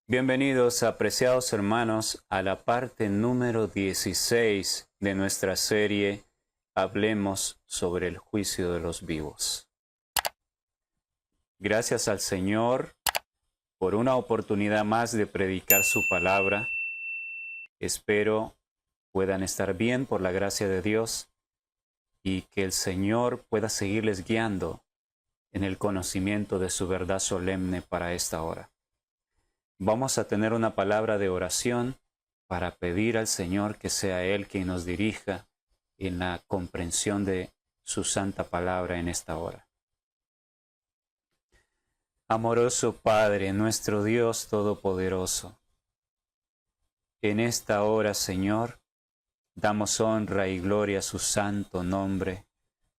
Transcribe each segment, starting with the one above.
Bienvenidos, apreciados hermanos, a la parte número 16 de nuestra serie Hablemos sobre el juicio de los vivos. Gracias al Señor por una oportunidad más de predicar su palabra. Espero puedan estar bien por la gracia de Dios y que el Señor pueda seguirles guiando en el conocimiento de su verdad solemne para esta hora. Vamos a tener una palabra de oración para pedir al Señor que sea Él quien nos dirija en la comprensión de su santa palabra en esta hora. Amoroso Padre, nuestro Dios Todopoderoso, en esta hora, Señor, damos honra y gloria a su santo nombre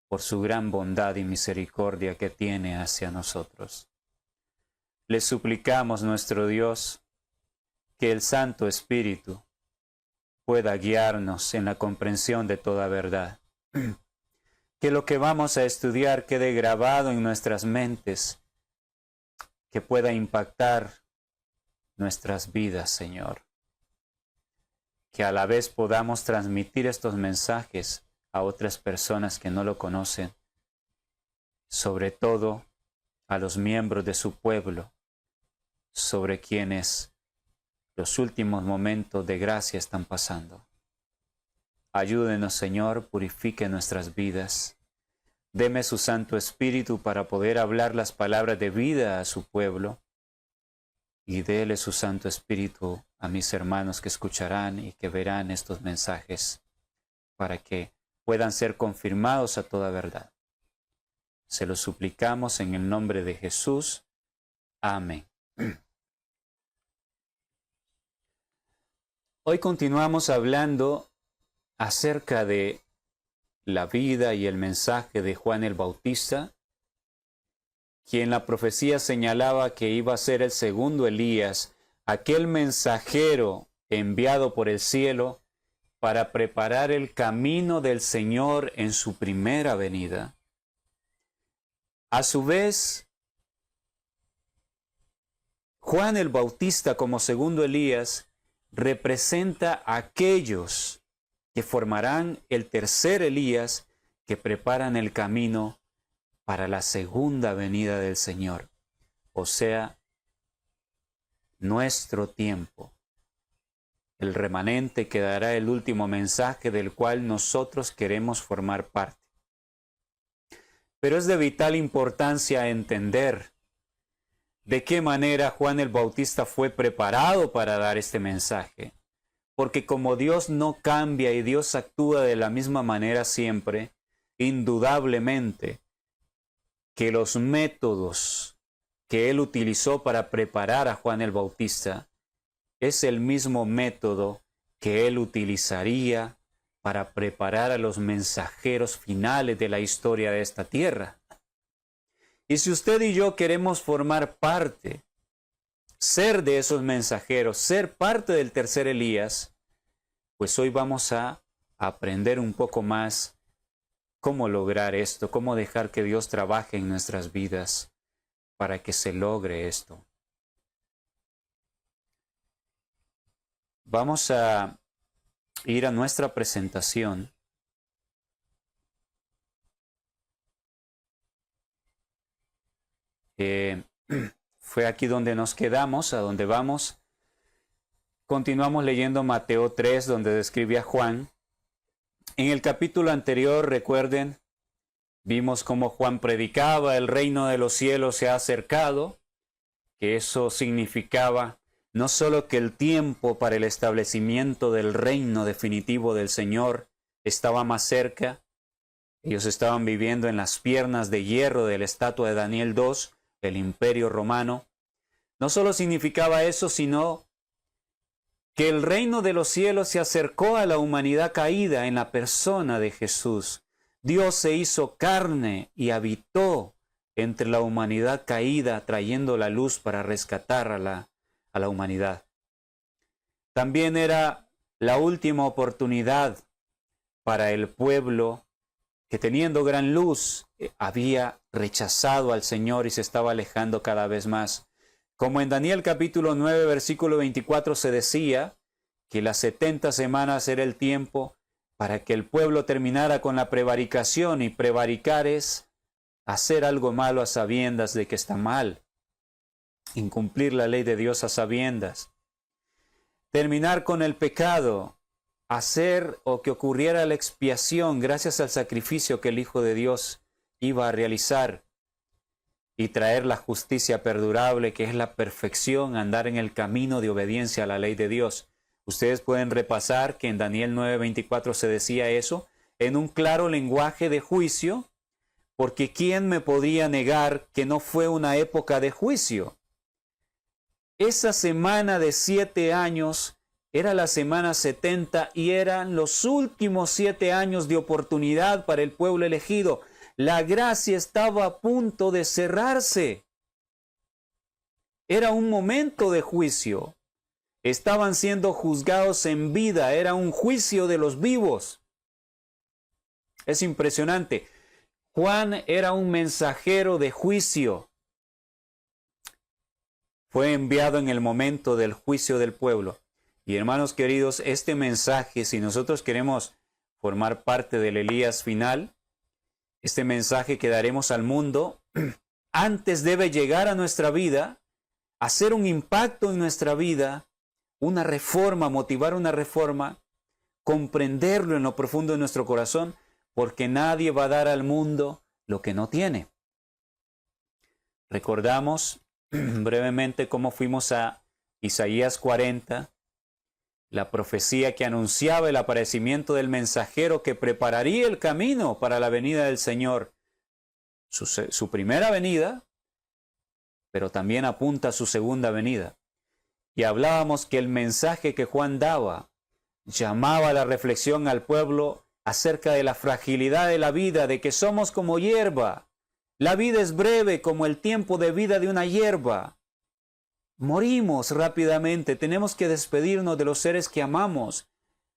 por su gran bondad y misericordia que tiene hacia nosotros. Le suplicamos, nuestro Dios, que el Santo Espíritu pueda guiarnos en la comprensión de toda verdad. Que lo que vamos a estudiar quede grabado en nuestras mentes, que pueda impactar nuestras vidas, Señor. Que a la vez podamos transmitir estos mensajes a otras personas que no lo conocen, sobre todo a los miembros de su pueblo, sobre quienes los últimos momentos de gracia están pasando. Ayúdenos, Señor, purifique nuestras vidas. Deme su Santo Espíritu para poder hablar las palabras de vida a su pueblo. Y dele su Santo Espíritu a mis hermanos que escucharán y que verán estos mensajes, para que puedan ser confirmados a toda verdad. Se lo suplicamos en el nombre de Jesús. Amén. Hoy continuamos hablando acerca de la vida y el mensaje de Juan el Bautista, quien la profecía señalaba que iba a ser el segundo Elías, aquel mensajero enviado por el cielo para preparar el camino del Señor en su primera venida. A su vez, Juan el Bautista como segundo Elías representa a aquellos que formarán el tercer Elías, que preparan el camino para la segunda venida del Señor, o sea, nuestro tiempo. El remanente que dará el último mensaje del cual nosotros queremos formar parte. Pero es de vital importancia entender de qué manera Juan el Bautista fue preparado para dar este mensaje. Porque como Dios no cambia y Dios actúa de la misma manera siempre, indudablemente que los métodos que Él utilizó para preparar a Juan el Bautista es el mismo método que Él utilizaría para preparar a los mensajeros finales de la historia de esta tierra. Y si usted y yo queremos formar parte, ser de esos mensajeros, ser parte del tercer Elías, pues hoy vamos a aprender un poco más cómo lograr esto, cómo dejar que Dios trabaje en nuestras vidas para que se logre esto. Vamos a ir a nuestra presentación. Fue aquí donde nos quedamos, a donde vamos. Continuamos leyendo Mateo 3, donde describe a Juan. En el capítulo anterior, recuerden, vimos cómo Juan predicaba, el reino de los cielos se ha acercado, que eso significaba no solo que el tiempo para el establecimiento del reino definitivo del Señor estaba más cerca, ellos estaban viviendo en las piernas de hierro de la estatua de Daniel 2, el imperio romano. No solo significaba eso, sino que el reino de los cielos se acercó a la humanidad caída en la persona de Jesús. Dios se hizo carne y habitó entre la humanidad caída, trayendo la luz para rescatar a la humanidad. También era la última oportunidad para el pueblo que, teniendo gran luz, había rechazado al Señor y se estaba alejando cada vez más. Como en Daniel capítulo 9, versículo 24 se decía que las 70 semanas era el tiempo para que el pueblo terminara con la prevaricación, y prevaricar es hacer algo malo a sabiendas de que está mal, incumplir la ley de Dios a sabiendas, terminar con el pecado, hacer o que ocurriera la expiación gracias al sacrificio que el Hijo de Dios iba a realizar, y traer la justicia perdurable, que es la perfección, andar en el camino de obediencia a la ley de Dios. Ustedes pueden repasar que en Daniel 9:24 se decía eso en un claro lenguaje de juicio, porque ¿quién me podría negar que no fue una época de juicio? Esa semana de 7 años era la semana 70 y eran los últimos 7 años de oportunidad para el pueblo elegido. La gracia estaba a punto de cerrarse. Era un momento de juicio. Estaban siendo juzgados en vida. Era un juicio de los vivos. Es impresionante. Juan era un mensajero de juicio. Fue enviado en el momento del juicio del pueblo. Y hermanos queridos, este mensaje, si nosotros queremos formar parte del Elías final, este mensaje que daremos al mundo, antes debe llegar a nuestra vida, hacer un impacto en nuestra vida, una reforma, motivar una reforma, comprenderlo en lo profundo de nuestro corazón, porque nadie va a dar al mundo lo que no tiene. Recordamos brevemente cómo fuimos a Isaías 40, la profecía que anunciaba el aparecimiento del mensajero que prepararía el camino para la venida del Señor. Su primera venida, pero también apunta a su segunda venida. Y hablábamos que el mensaje que Juan daba llamaba a la reflexión al pueblo acerca de la fragilidad de la vida, de que somos como hierba. La vida es breve como el tiempo de vida de una hierba. Morimos rápidamente, tenemos que despedirnos de los seres que amamos.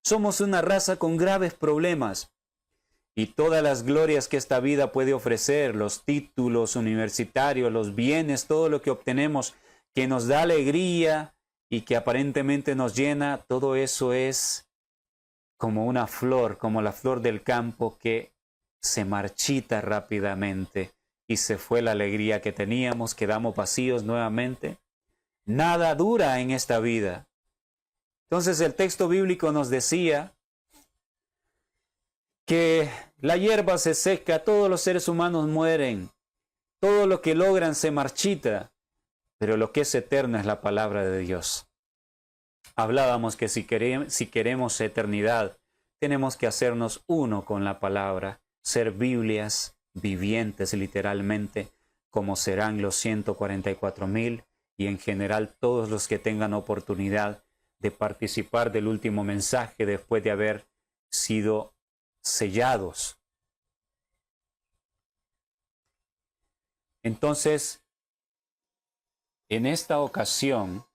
Somos una raza con graves problemas. Y todas las glorias que esta vida puede ofrecer, los títulos universitarios, los bienes, todo lo que obtenemos, que nos da alegría y que aparentemente nos llena, todo eso es como una flor, como la flor del campo que se marchita rápidamente y se fue la alegría que teníamos, quedamos vacíos nuevamente. Nada dura en esta vida. Entonces el texto bíblico nos decía que la hierba se seca, todos los seres humanos mueren, todo lo que logran se marchita, pero lo que es eterno es la palabra de Dios. Hablábamos que si queremos eternidad, tenemos que hacernos uno con la palabra, ser Biblias vivientes literalmente, como serán los 144,000 y en general todos los que tengan oportunidad de participar del último mensaje después de haber sido sellados. Entonces, en esta ocasión,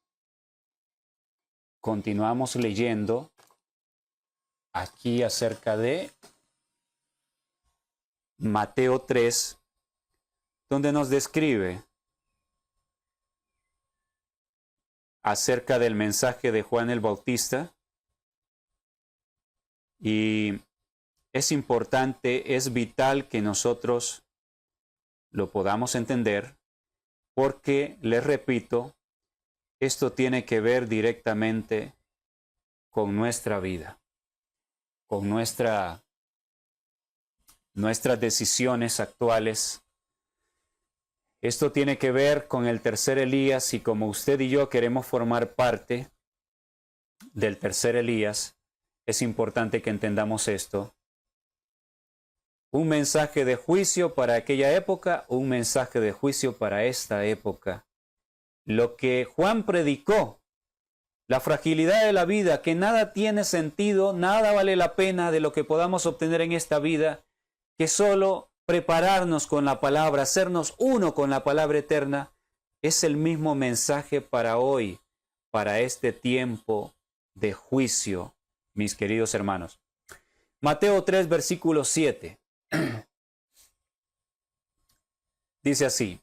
continuamos leyendo aquí acerca de Mateo 3, donde nos describe acerca del mensaje de Juan el Bautista. Y es importante, es vital que nosotros lo podamos entender, porque, les repito, esto tiene que ver directamente con nuestra vida, con nuestras decisiones actuales. Esto tiene que ver con el tercer Elías, y como usted y yo queremos formar parte del tercer Elías, es importante que entendamos esto. Un mensaje de juicio para aquella época, un mensaje de juicio para esta época. Lo que Juan predicó, la fragilidad de la vida, que nada tiene sentido, nada vale la pena de lo que podamos obtener en esta vida, que solo prepararnos con la palabra, hacernos uno con la palabra eterna, es el mismo mensaje para hoy, para este tiempo de juicio, mis queridos hermanos. Mateo 3, versículo 7. Dice así: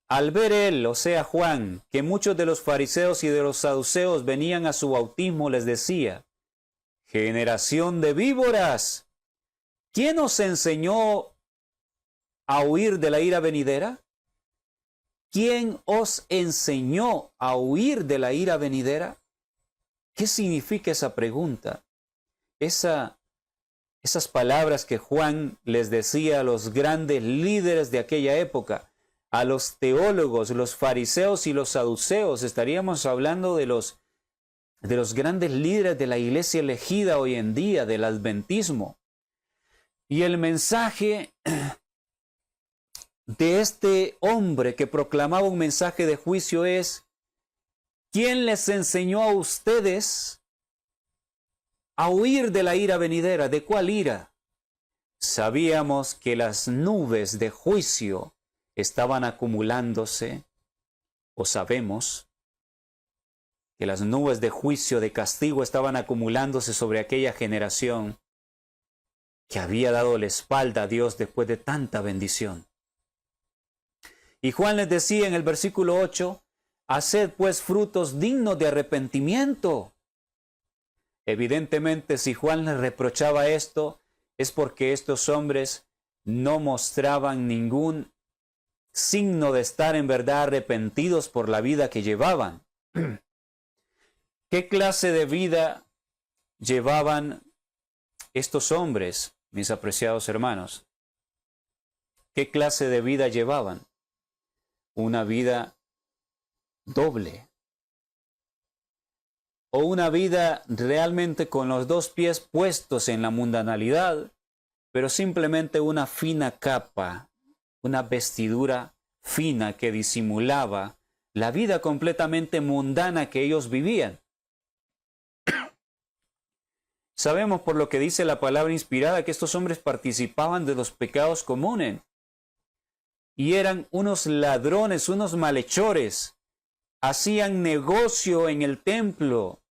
Al ver él, o sea Juan, que muchos de los fariseos y de los saduceos venían a su bautismo, les decía: generación de víboras, ¿quién os enseñó a huir de la ira venidera? ¿Quién os enseñó a huir de la ira venidera? ¿Qué significa esa pregunta? Esas palabras que Juan les decía a los grandes líderes de aquella época, a los teólogos, los fariseos y los saduceos. Estaríamos hablando de los grandes líderes de la iglesia elegida hoy en día, del adventismo. Y el mensaje de este hombre que proclamaba un mensaje de juicio es: ¿quién les enseñó a ustedes a huir de la ira venidera? ¿De cuál ira? Sabíamos que las nubes de juicio estaban acumulándose, o sabemos que las nubes de juicio, de castigo, estaban acumulándose sobre aquella generación que había dado la espalda a Dios después de tanta bendición. Y Juan les decía en el versículo 8: haced pues frutos dignos de arrepentimiento. Evidentemente, si Juan les reprochaba esto, es porque estos hombres no mostraban ningún signo de estar en verdad arrepentidos por la vida que llevaban. ¿Qué clase de vida llevaban estos hombres, mis apreciados hermanos? ¿Qué clase de vida llevaban? Una vida doble, o una vida realmente con los dos pies puestos en la mundanalidad, pero simplemente una fina capa, una vestidura fina que disimulaba la vida completamente mundana que ellos vivían. Sabemos por lo que dice la palabra inspirada que estos hombres participaban de los pecados comunes y eran unos ladrones, unos malhechores. Hacían negocio en el templo.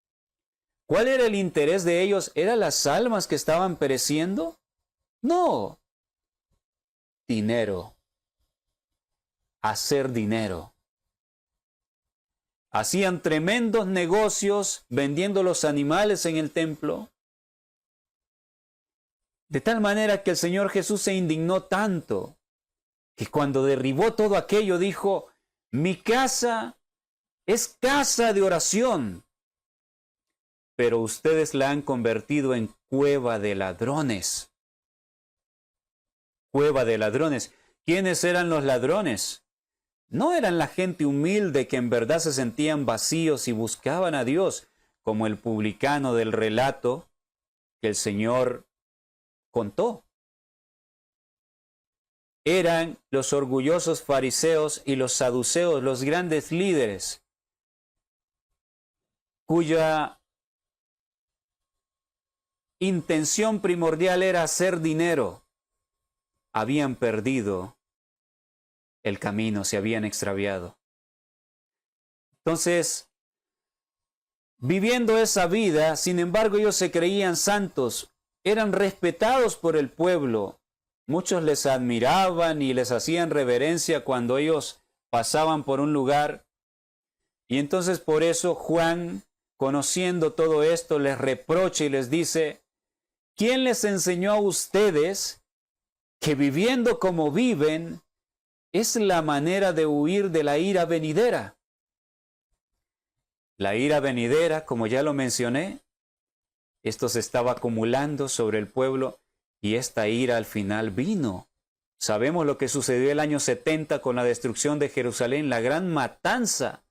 ¿Cuál era el interés de ellos? ¿Eran las almas que estaban pereciendo? No. Dinero. Hacer dinero. Hacían tremendos negocios vendiendo los animales en el templo. De tal manera que el Señor Jesús se indignó tanto que cuando derribó todo aquello dijo: mi casa es casa de oración, pero ustedes la han convertido en cueva de ladrones. Cueva de ladrones. ¿Quiénes eran los ladrones? No eran la gente humilde que en verdad se sentían vacíos y buscaban a Dios, como el publicano del relato que el Señor contó. Eran los orgullosos fariseos y los saduceos, los grandes líderes, cuya intención primordial era hacer dinero. Habían perdido el camino, se habían extraviado. Entonces, viviendo esa vida, sin embargo, ellos se creían santos, eran respetados por el pueblo. Muchos les admiraban y les hacían reverencia cuando ellos pasaban por un lugar. Y entonces por eso Juan, conociendo todo esto, les reprocha y les dice: ¿quién les enseñó a ustedes que viviendo como viven es la manera de huir de la ira venidera? La ira venidera, como ya lo mencioné, esto se estaba acumulando sobre el pueblo y esta ira al final vino. Sabemos lo que sucedió el año 70 con la destrucción de Jerusalén, la gran matanza.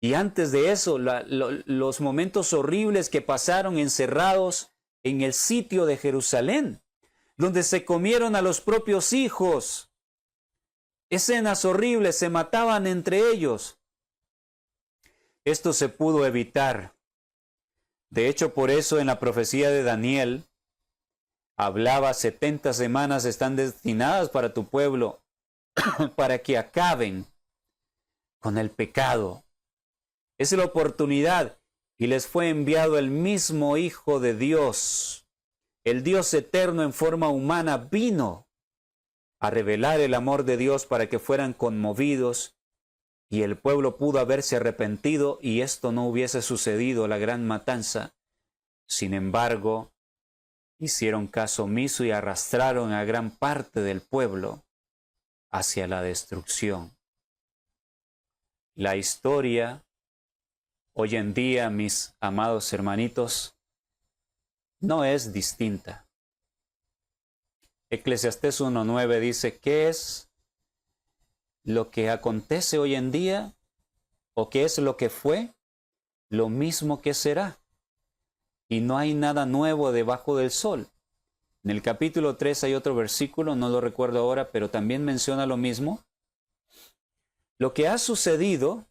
Y antes de eso, los momentos horribles que pasaron encerrados en el sitio de Jerusalén, donde se comieron a los propios hijos. Escenas horribles, se mataban entre ellos. Esto se pudo evitar. De hecho, por eso en la profecía de Daniel hablaba: 70 semanas están destinadas para tu pueblo, para que acaben con el pecado. Es la oportunidad, y les fue enviado el mismo Hijo de Dios. El Dios eterno en forma humana vino a revelar el amor de Dios para que fueran conmovidos y el pueblo pudo haberse arrepentido y esto no hubiese sucedido, la gran matanza. Sin embargo, hicieron caso omiso y arrastraron a gran parte del pueblo hacia la destrucción. La historia, hoy en día, mis amados hermanitos, no es distinta. Eclesiastés 1:9 dice, ¿qué es lo que acontece hoy en día? ¿O qué es lo que fue? Lo mismo que será. Y no hay nada nuevo debajo del sol. En el capítulo 3 hay otro versículo, no lo recuerdo ahora, pero también menciona lo mismo. Lo que ha sucedido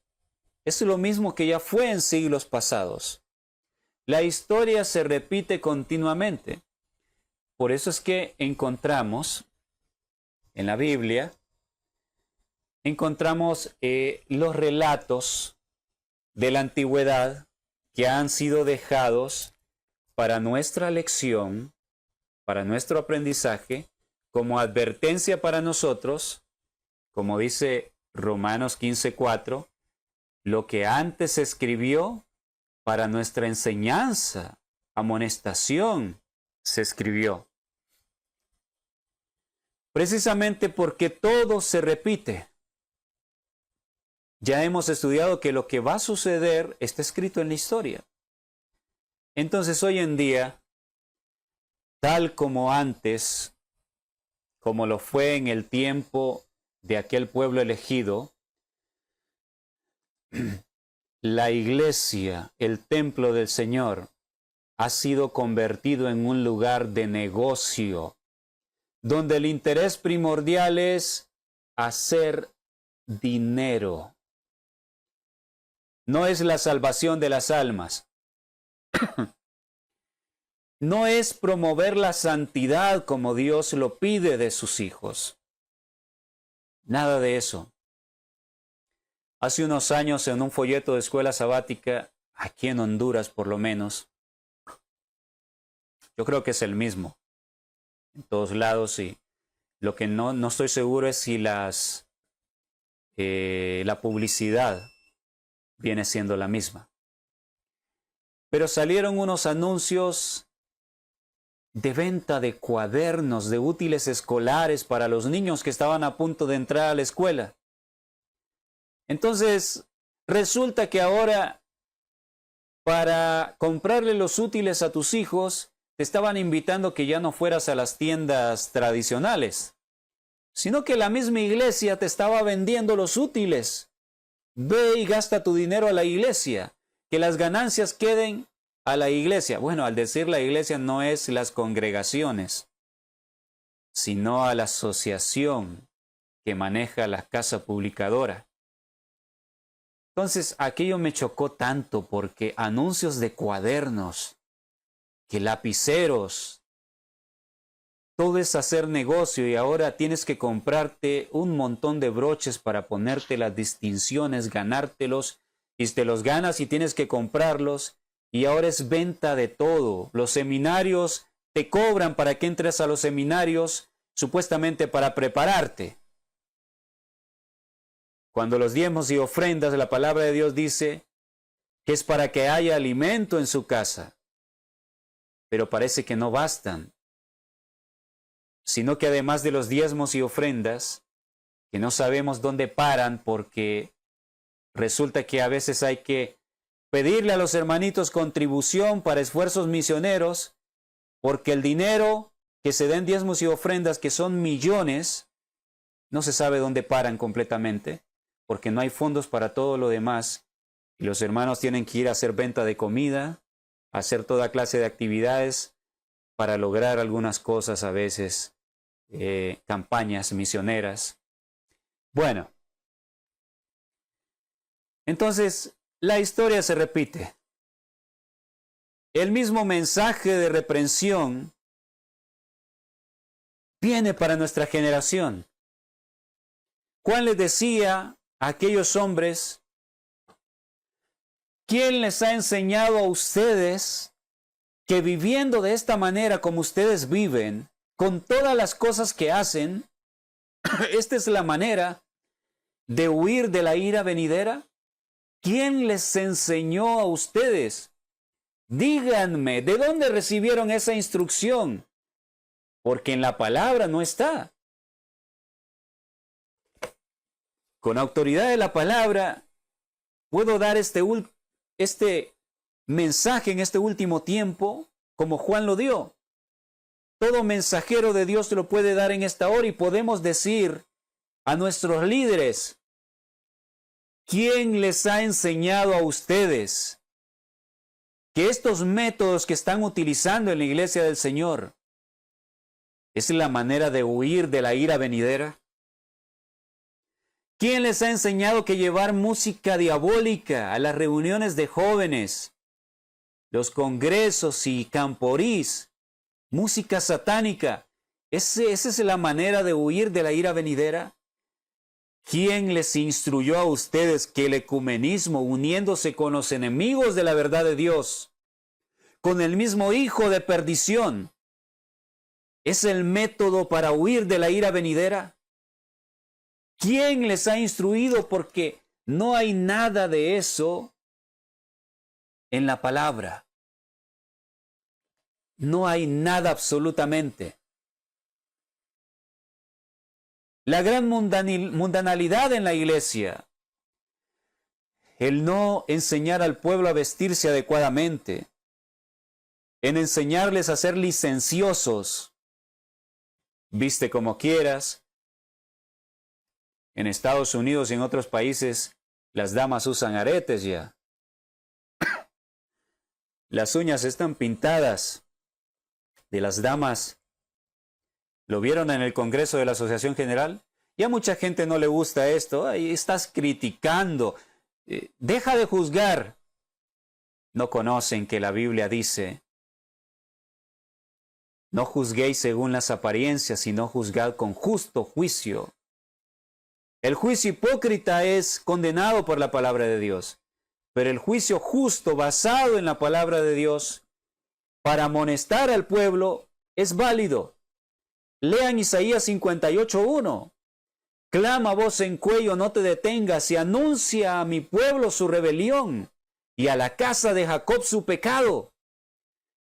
es lo mismo que ya fue en siglos pasados. La historia se repite continuamente. Por eso es que encontramos en la Biblia, encontramos los relatos de la antigüedad que han sido dejados para nuestra lección, para nuestro aprendizaje, como advertencia para nosotros, como dice Romanos 15:4, lo que antes se escribió para nuestra enseñanza, amonestación, se escribió. Precisamente porque todo se repite. Ya hemos estudiado que lo que va a suceder está escrito en la historia. Entonces hoy en día, tal como antes, como lo fue en el tiempo de aquel pueblo elegido, la iglesia, el templo del Señor, ha sido convertido en un lugar de negocio, donde el interés primordial es hacer dinero. No es la salvación de las almas. No es promover la santidad como Dios lo pide de sus hijos. Nada de eso. Hace unos años en un folleto de escuela sabática, aquí en Honduras por lo menos, yo creo que es el mismo, en todos lados, y lo que no estoy seguro es si la publicidad viene siendo la misma. Pero salieron unos anuncios de venta de cuadernos, de útiles escolares para los niños que estaban a punto de entrar a la escuela. Entonces, resulta que ahora, para comprarle los útiles a tus hijos, te estaban invitando que ya no fueras a las tiendas tradicionales, sino que la misma iglesia te estaba vendiendo los útiles. Ve y gasta tu dinero a la iglesia, que las ganancias queden a la iglesia. Bueno, al decir la iglesia no es las congregaciones, sino a la asociación que maneja la casa publicadora. Entonces, aquello me chocó tanto porque anuncios de cuadernos, que lapiceros, todo es hacer negocio y ahora tienes que comprarte un montón de broches para ponerte las distinciones, ganártelos, y te los ganas y tienes que comprarlos, y ahora es venta de todo. Los seminarios te cobran para que entres a los seminarios, supuestamente para prepararte. Cuando los diezmos y ofrendas, la palabra de Dios dice que es para que haya alimento en su casa. Pero parece que no bastan, sino que además de los diezmos y ofrendas, que no sabemos dónde paran porque resulta que a veces hay que pedirle a los hermanitos contribución para esfuerzos misioneros, porque el dinero que se den diezmos y ofrendas, que son millones, no se sabe dónde paran completamente, porque no hay fondos para todo lo demás, y los hermanos tienen que ir a hacer venta de comida, a hacer toda clase de actividades para lograr algunas cosas a veces, campañas misioneras. Bueno, entonces la historia se repite. El mismo mensaje de reprensión viene para nuestra generación. Juan les decía a aquellos hombres, ¿quién les ha enseñado a ustedes que viviendo de esta manera como ustedes viven, con todas las cosas que hacen, Esta es la manera de huir de la ira venidera. ¿Quién les enseñó a ustedes? Díganme, ¿de dónde recibieron esa instrucción? Porque en la palabra no está. Con autoridad de la palabra, puedo dar este mensaje en este último tiempo, como Juan lo dio. Todo mensajero de Dios lo puede dar en esta hora y podemos decir a nuestros líderes, ¿quién les ha enseñado a ustedes que estos métodos que están utilizando en la iglesia del Señor es la manera de huir de la ira venidera? ¿Quién les ha enseñado que llevar música diabólica a las reuniones de jóvenes, los congresos y camporís, música satánica, esa es la manera de huir de la ira venidera? ¿Quién les instruyó a ustedes que el ecumenismo, uniéndose con los enemigos de la verdad de Dios, con el mismo hijo de perdición, es el método para huir de la ira venidera? ¿Quién les ha instruido? Porque no hay nada de eso en la palabra. No hay nada absolutamente. La gran mundanalidad en la iglesia, el no enseñar al pueblo a vestirse adecuadamente, en enseñarles a ser licenciosos, viste como quieras. En Estados Unidos y en otros países, las damas usan aretes ya. Las uñas están pintadas de las damas. ¿Lo vieron en el Congreso de la Asociación General? Ya mucha gente no le gusta esto. Ahí estás criticando. Deja de juzgar. No conocen que la Biblia dice, no juzguéis según las apariencias, sino juzgad con justo juicio. El juicio hipócrita es condenado por la palabra de Dios, pero el juicio justo basado en la palabra de Dios para amonestar al pueblo es válido. Lean Isaías 58:1. Clama a voz en cuello, no te detengas, y anuncia a mi pueblo su rebelión y a la casa de Jacob su pecado.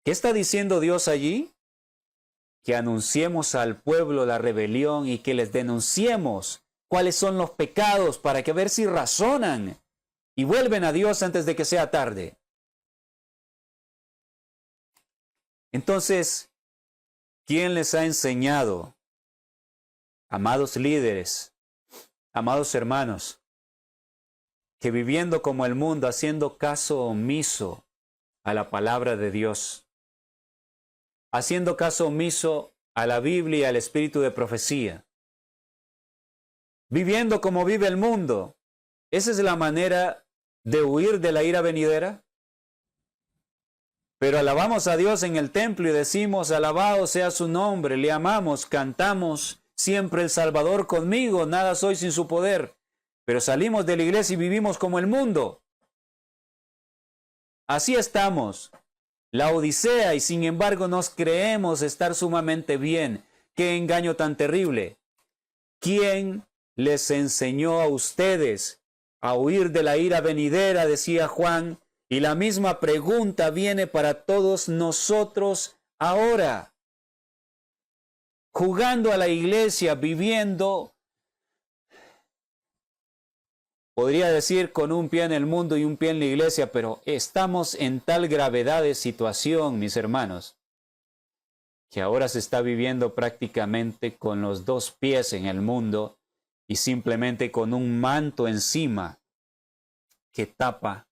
¿Qué está diciendo Dios allí? Que anunciemos al pueblo la rebelión y que les denunciemos cuáles son los pecados para que ver si razonan y vuelven a Dios antes de que sea tarde. Entonces, ¿quién les ha enseñado, amados líderes, amados hermanos, que viviendo como el mundo, haciendo caso omiso a la palabra de Dios, haciendo caso omiso a la Biblia y al espíritu de profecía, viviendo como vive el mundo, esa es la manera de huir de la ira venidera? Pero alabamos a Dios en el templo y decimos, alabado sea su nombre, le amamos, cantamos, siempre el Salvador conmigo, nada soy sin su poder. Pero salimos de la iglesia y vivimos como el mundo. Así estamos, la odisea, y sin embargo nos creemos estar sumamente bien. ¡Qué engaño tan terrible! ¿Quién les enseñó a ustedes a huir de la ira venidera?, decía Juan. Y la misma pregunta viene para todos nosotros ahora. Jugando a la iglesia, viviendo, podría decir, con un pie en el mundo y un pie en la iglesia, pero estamos en tal gravedad de situación, mis hermanos, que ahora se está viviendo prácticamente con los dos pies en el mundo y simplemente con un manto encima que tapa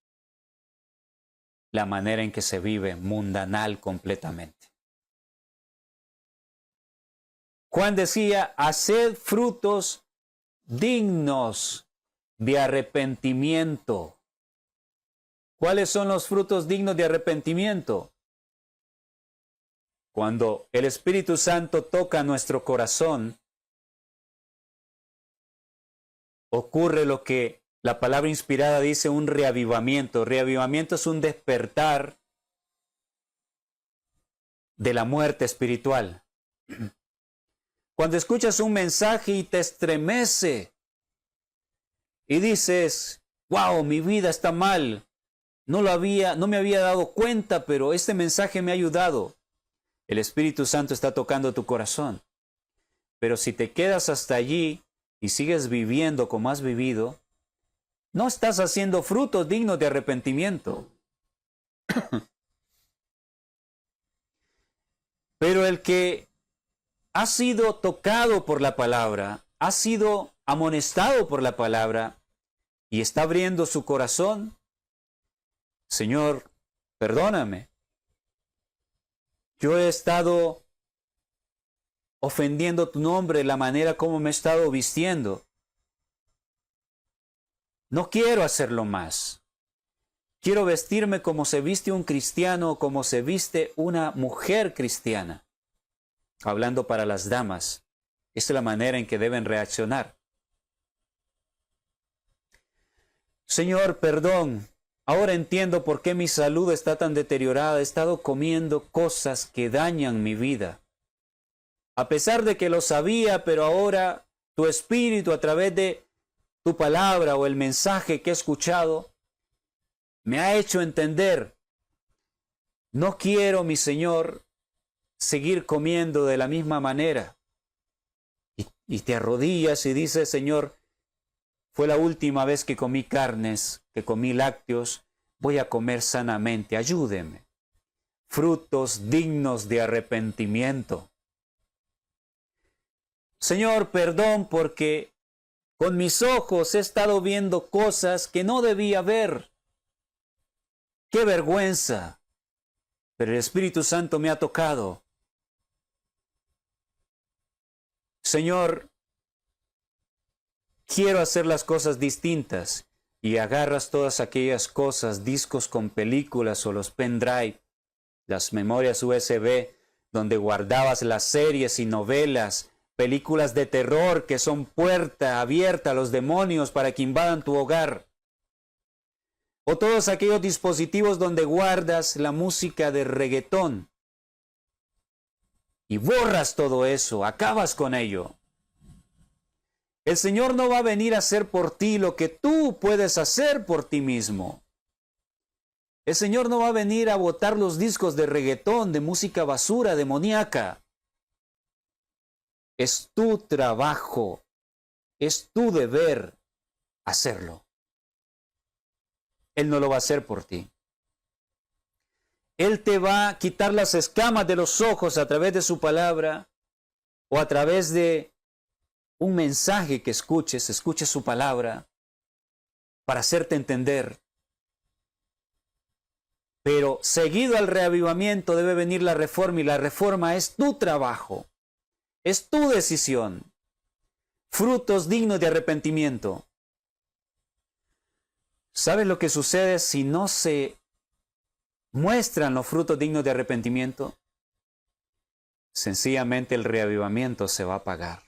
la manera en que se vive mundanal completamente. Juan decía, haced frutos dignos de arrepentimiento. ¿Cuáles son los frutos dignos de arrepentimiento? Cuando el Espíritu Santo toca nuestro corazón, ocurre lo que la palabra inspirada dice, un reavivamiento. Reavivamiento es un despertar de la muerte espiritual. Cuando escuchas un mensaje y te estremece y dices, wow, mi vida está mal. No me había dado cuenta, pero este mensaje me ha ayudado. El Espíritu Santo está tocando tu corazón. Pero si te quedas hasta allí y sigues viviendo como has vivido, no estás haciendo frutos dignos de arrepentimiento. Pero el que ha sido tocado por la palabra, ha sido amonestado por la palabra y está abriendo su corazón, Señor, perdóname. Yo he estado ofendiendo tu nombre, la manera como me he estado vistiendo. No quiero hacerlo más. Quiero vestirme como se viste un cristiano, como se viste una mujer cristiana. Hablando para las damas, esta es la manera en que deben reaccionar. Señor, perdón. Ahora entiendo por qué mi salud está tan deteriorada. He estado comiendo cosas que dañan mi vida. A pesar de que lo sabía, pero ahora tu espíritu a través de tu palabra o el mensaje que he escuchado me ha hecho entender. No quiero, mi Señor, seguir comiendo de la misma manera. Y te arrodillas y dices, Señor, fue la última vez que comí carnes, que comí lácteos, voy a comer sanamente, ayúdeme. Frutos dignos de arrepentimiento. Señor, perdón porque con mis ojos he estado viendo cosas que no debía ver. ¡Qué vergüenza! Pero el Espíritu Santo me ha tocado. Señor, quiero hacer las cosas distintas. Y agarras todas aquellas cosas, discos con películas o los pendrive, las memorias USB, donde guardabas las series y novelas, películas de terror que son puerta abierta a los demonios para que invadan tu hogar. O todos aquellos dispositivos donde guardas la música de reggaetón. Y borras todo eso, acabas con ello. El Señor no va a venir a hacer por ti lo que tú puedes hacer por ti mismo. El Señor no va a venir a botar los discos de reggaetón, de música basura, demoníaca. Es tu trabajo, es tu deber hacerlo. Él no lo va a hacer por ti. Él te va a quitar las escamas de los ojos a través de su palabra o a través de un mensaje que escuches su palabra para hacerte entender. Pero seguido al reavivamiento debe venir la reforma y la reforma es tu trabajo, es tu decisión. Frutos dignos de arrepentimiento. ¿Sabes lo que sucede si no se muestran los frutos dignos de arrepentimiento? Sencillamente el reavivamiento se va a apagar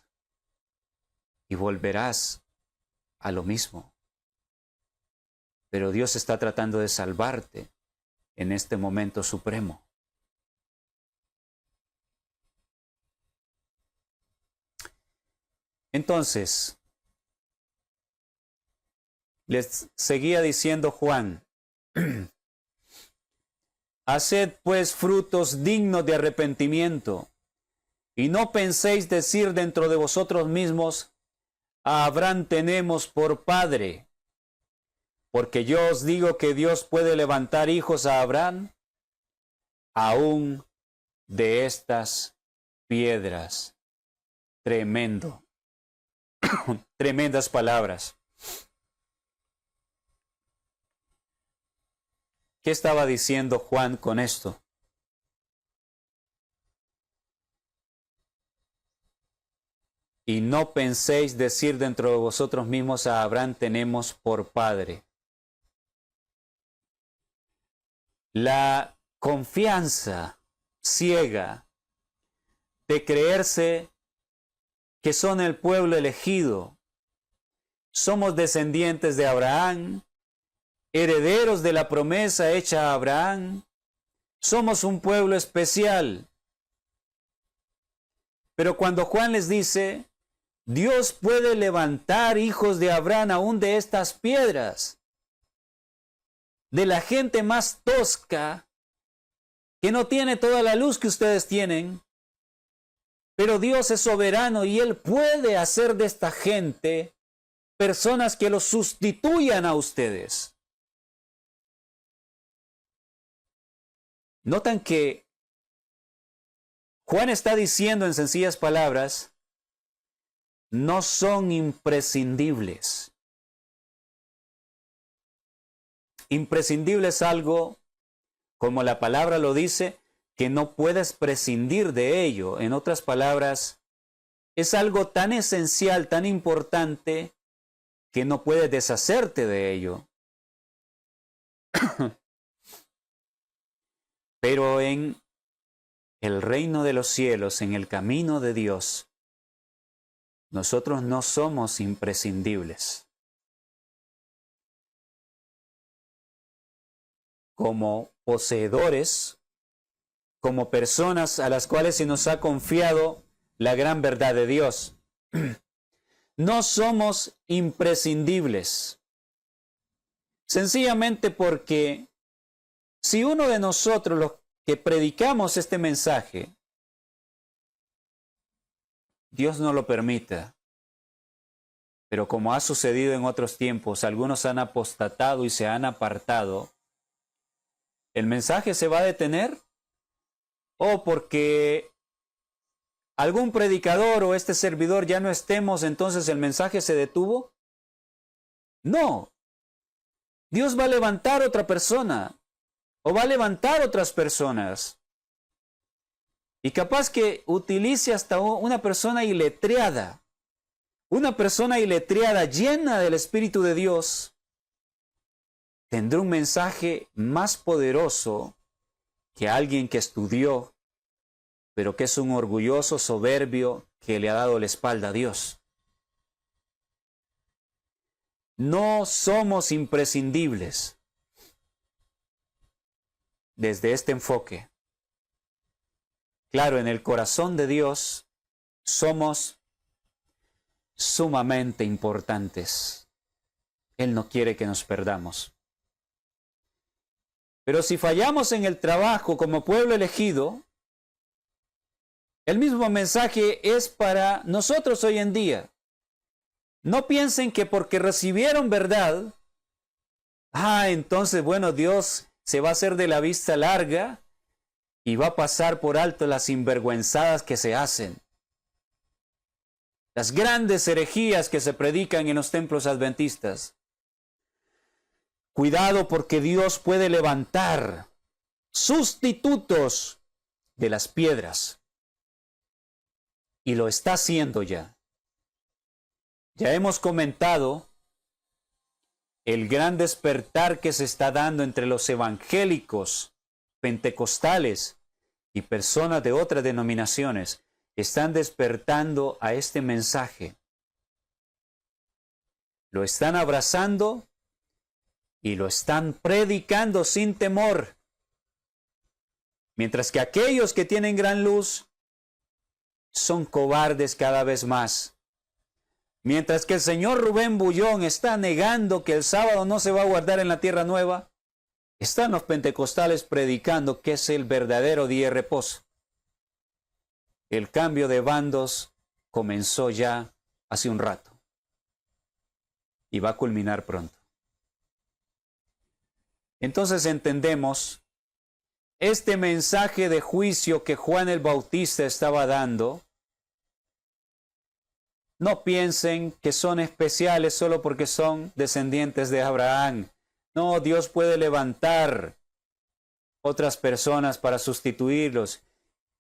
y volverás a lo mismo. Pero Dios está tratando de salvarte en este momento supremo. Entonces, les seguía diciendo Juan, haced pues frutos dignos de arrepentimiento, y no penséis decir dentro de vosotros mismos, a Abraham tenemos por padre, porque yo os digo que Dios puede levantar hijos a Abraham, aún de estas piedras. Tremendo. Tremendas palabras. ¿Qué estaba diciendo Juan con esto? Y no penséis decir dentro de vosotros mismos a Abraham tenemos por padre. La confianza ciega de creerse que son el pueblo elegido. Somos descendientes de Abraham, herederos de la promesa hecha a Abraham. Somos un pueblo especial. Pero cuando Juan les dice, Dios puede levantar hijos de Abraham aún de estas piedras, de la gente más tosca, que no tiene toda la luz que ustedes tienen, pero Dios es soberano y Él puede hacer de esta gente personas que los sustituyan a ustedes. Notan que Juan está diciendo en sencillas palabras, no son imprescindibles. Imprescindible es algo, como la palabra lo dice, que no puedes prescindir de ello. En otras palabras, es algo tan esencial, tan importante, que no puedes deshacerte de ello. Pero en el reino de los cielos, en el camino de Dios, nosotros no somos imprescindibles. Como poseedores, como personas a las cuales se nos ha confiado la gran verdad de Dios. No somos imprescindibles. Sencillamente porque si uno de nosotros, los que predicamos este mensaje, Dios no lo permita, pero como ha sucedido en otros tiempos, algunos han apostatado y se han apartado, ¿el mensaje se va a detener? ¿O porque algún predicador o este servidor ya no estemos, entonces el mensaje se detuvo? No. Dios va a levantar otra persona o va a levantar otras personas. Y capaz que utilice hasta una persona iletrada llena del Espíritu de Dios, tendrá un mensaje más poderoso que alguien que estudió, pero que es un orgulloso soberbio que le ha dado la espalda a Dios. No somos imprescindibles desde este enfoque. Claro, en el corazón de Dios somos sumamente importantes. Él no quiere que nos perdamos. Pero si fallamos en el trabajo como pueblo elegido, el mismo mensaje es para nosotros hoy en día. No piensen que porque recibieron verdad, entonces, bueno, Dios se va a hacer de la vista larga y va a pasar por alto las sinvergüenzadas que se hacen. Las grandes herejías que se predican en los templos adventistas. Cuidado porque Dios puede levantar sustitutos de las piedras. Y lo está haciendo ya. Ya hemos comentado el gran despertar que se está dando entre los evangélicos, pentecostales y personas de otras denominaciones. Están despertando a este mensaje. Lo están abrazando y lo están predicando sin temor. Mientras que aquellos que tienen gran luz son cobardes cada vez más. Mientras que el señor Rubén Bullón está negando que el sábado no se va a guardar en la tierra nueva, están los pentecostales predicando que es el verdadero día de reposo. El cambio de bandos comenzó ya hace un rato y va a culminar pronto. Entonces entendemos este mensaje de juicio que Juan el Bautista estaba dando. No piensen que son especiales solo porque son descendientes de Abraham. No, Dios puede levantar otras personas para sustituirlos.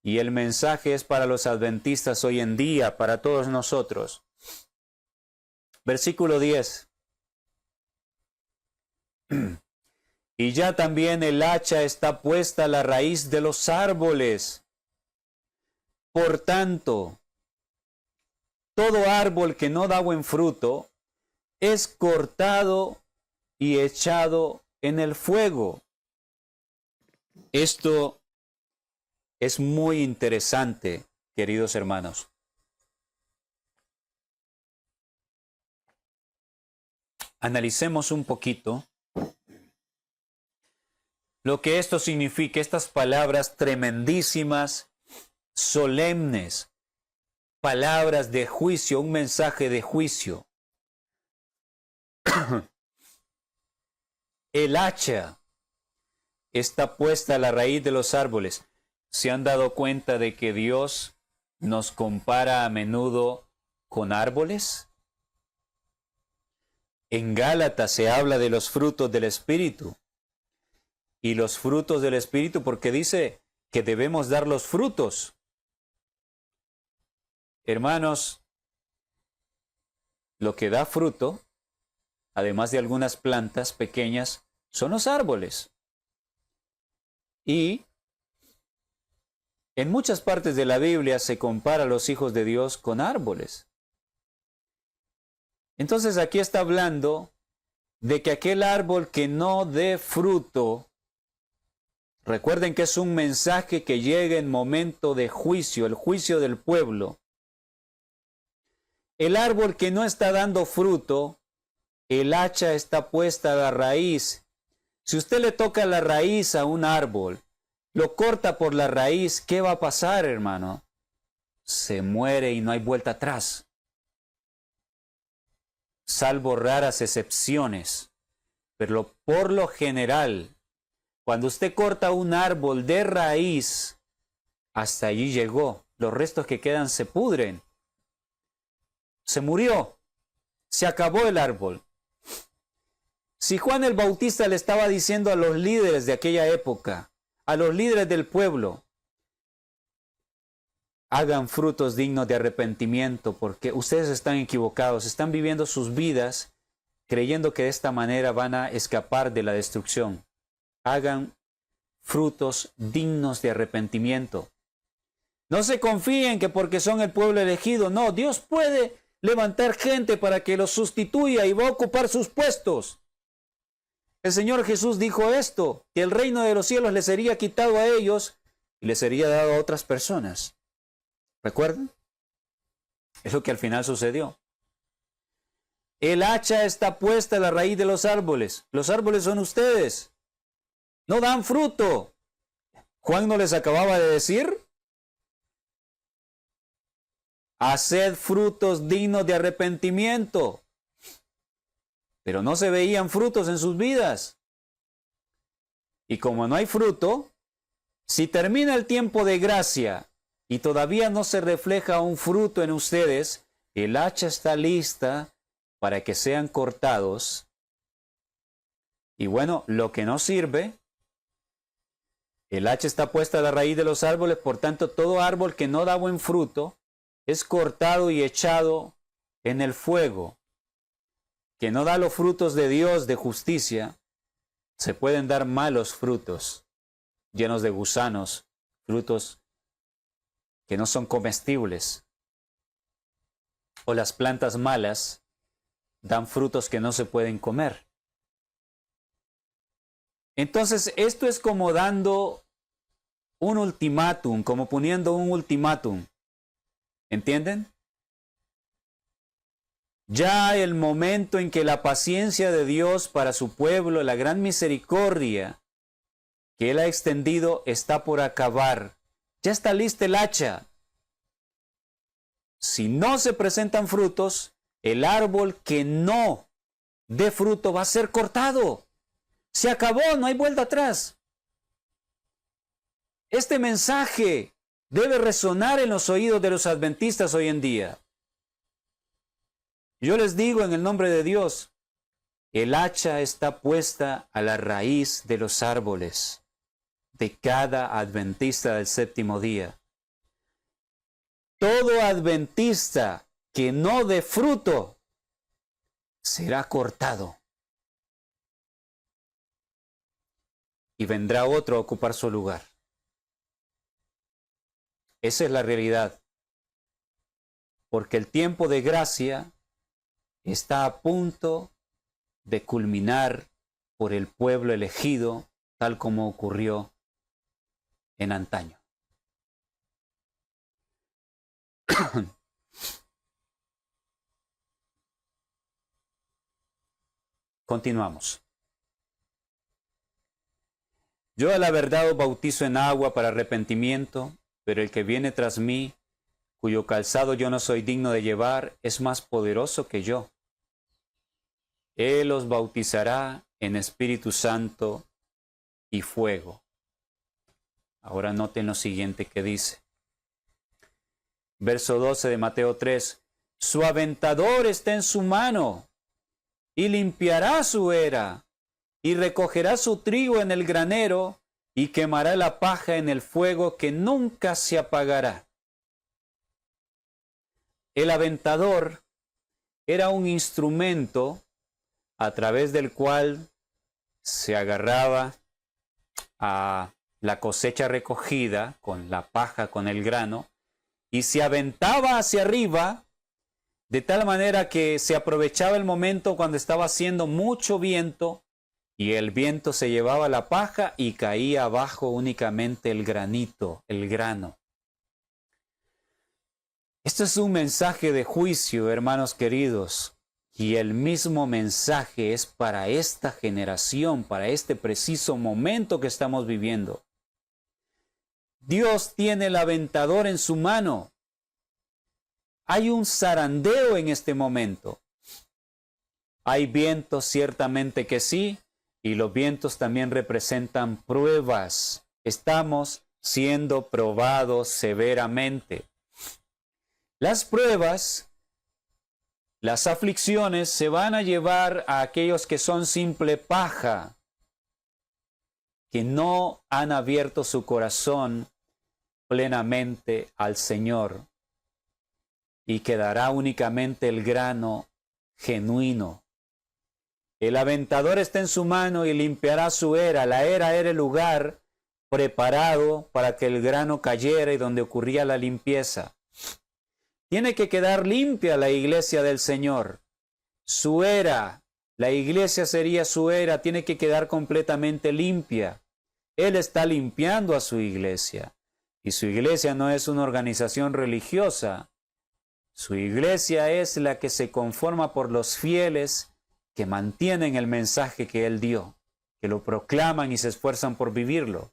Y el mensaje es para los adventistas hoy en día, para todos nosotros. Versículo 10. Y ya también el hacha está puesta a la raíz de los árboles. Por tanto, todo árbol que no da buen fruto es cortado y echado en el fuego. Esto es muy interesante. queridos hermanos. Analicemos un poquito lo que esto significa, estas palabras tremendísimas, solemnes, palabras de juicio, un mensaje de juicio. El hacha está puesta a la raíz de los árboles. ¿Se han dado cuenta de que Dios nos compara a menudo con árboles? En Gálatas se habla de los frutos del Espíritu. Y los frutos del Espíritu porque dice que debemos dar los frutos. Hermanos, lo que da fruto, además de algunas plantas pequeñas, son los árboles. Y en muchas partes de la Biblia se compara a los hijos de Dios con árboles. Entonces aquí está hablando de que aquel árbol que no dé fruto, recuerden que es un mensaje que llega en momento de juicio, el juicio del pueblo. El árbol que no está dando fruto, el hacha está puesta a la raíz. Si usted le toca la raíz a un árbol, lo corta por la raíz, ¿qué va a pasar, hermano? Se muere y no hay vuelta atrás. Salvo raras excepciones. Pero por lo general, cuando usted corta un árbol de raíz, hasta allí llegó. Los restos que quedan se pudren. Se murió. Se acabó el árbol. Si Juan el Bautista le estaba diciendo a los líderes de aquella época, a los líderes del pueblo, hagan frutos dignos de arrepentimiento porque ustedes están equivocados, están viviendo sus vidas creyendo que de esta manera van a escapar de la destrucción. Hagan frutos dignos de arrepentimiento. No se confíen que porque son el pueblo elegido, no, Dios puede levantar gente para que los sustituya y va a ocupar sus puestos. El Señor Jesús dijo esto, que el reino de los cielos les sería quitado a ellos y les sería dado a otras personas. ¿Recuerdan? Es lo que al final sucedió. El hacha está puesta a la raíz de los árboles. Los árboles son ustedes. No dan fruto. Juan no les acababa de decir. Haced frutos dignos de arrepentimiento. Pero no se veían frutos en sus vidas. Y como no hay fruto, si termina el tiempo de gracia y todavía no se refleja un fruto en ustedes, el hacha está lista para que sean cortados. Y bueno, lo que no sirve, el hacha está puesta a la raíz de los árboles, por tanto, todo árbol que no da buen fruto es cortado y echado en el fuego. Que no da los frutos de Dios de justicia, se pueden dar malos frutos, llenos de gusanos, frutos que no son comestibles. O las plantas malas dan frutos que no se pueden comer. Entonces, esto es como dando un ultimátum, como poniendo un ultimátum. ¿Entienden? Ya el momento en que la paciencia de Dios para su pueblo, la gran misericordia que Él ha extendido, está por acabar. Ya está lista el hacha. Si no se presentan frutos, el árbol que no dé fruto va a ser cortado. Se acabó, no hay vuelta atrás. Este mensaje debe resonar en los oídos de los adventistas hoy en día. Yo les digo en el nombre de Dios, el hacha está puesta a la raíz de los árboles de cada adventista del séptimo día. Todo adventista que no dé fruto será cortado. Y vendrá otro a ocupar su lugar. Esa es la realidad. Porque el tiempo de gracia está a punto de culminar por el pueblo elegido, tal como ocurrió en antaño. Continuamos. Yo a la verdad os bautizo en agua para arrepentimiento, pero el que viene tras mí, cuyo calzado yo no soy digno de llevar, es más poderoso que yo. Él os bautizará en Espíritu Santo y fuego. Ahora noten lo siguiente que dice. Verso 12 de Mateo 3. Su aventador está en su mano, y limpiará su era, y recogerá su trigo en el granero, y quemará la paja en el fuego que nunca se apagará. El aventador era un instrumento a través del cual se agarraba a la cosecha recogida con la paja, con el grano, y se aventaba hacia arriba de tal manera que se aprovechaba el momento cuando estaba haciendo mucho viento y el viento se llevaba la paja y caía abajo únicamente el granito, el grano. Esto es un mensaje de juicio, hermanos queridos, y el mismo mensaje es para esta generación, para este preciso momento que estamos viviendo. Dios tiene el aventador en su mano. Hay un zarandeo en este momento. Hay vientos, ciertamente que sí, y los vientos también representan pruebas. Estamos siendo probados severamente. Las pruebas, las aflicciones se van a llevar a aquellos que son simple paja, que no han abierto su corazón plenamente al Señor, y quedará únicamente el grano genuino. El aventador está en su mano y limpiará su era. La era era el lugar preparado para que el grano cayera y donde ocurría la limpieza. Tiene que quedar limpia la iglesia del Señor. Su era, la iglesia sería su era, tiene que quedar completamente limpia. Él está limpiando a su iglesia. Y su iglesia no es una organización religiosa. Su iglesia es la que se conforma por los fieles que mantienen el mensaje que Él dio, que lo proclaman y se esfuerzan por vivirlo.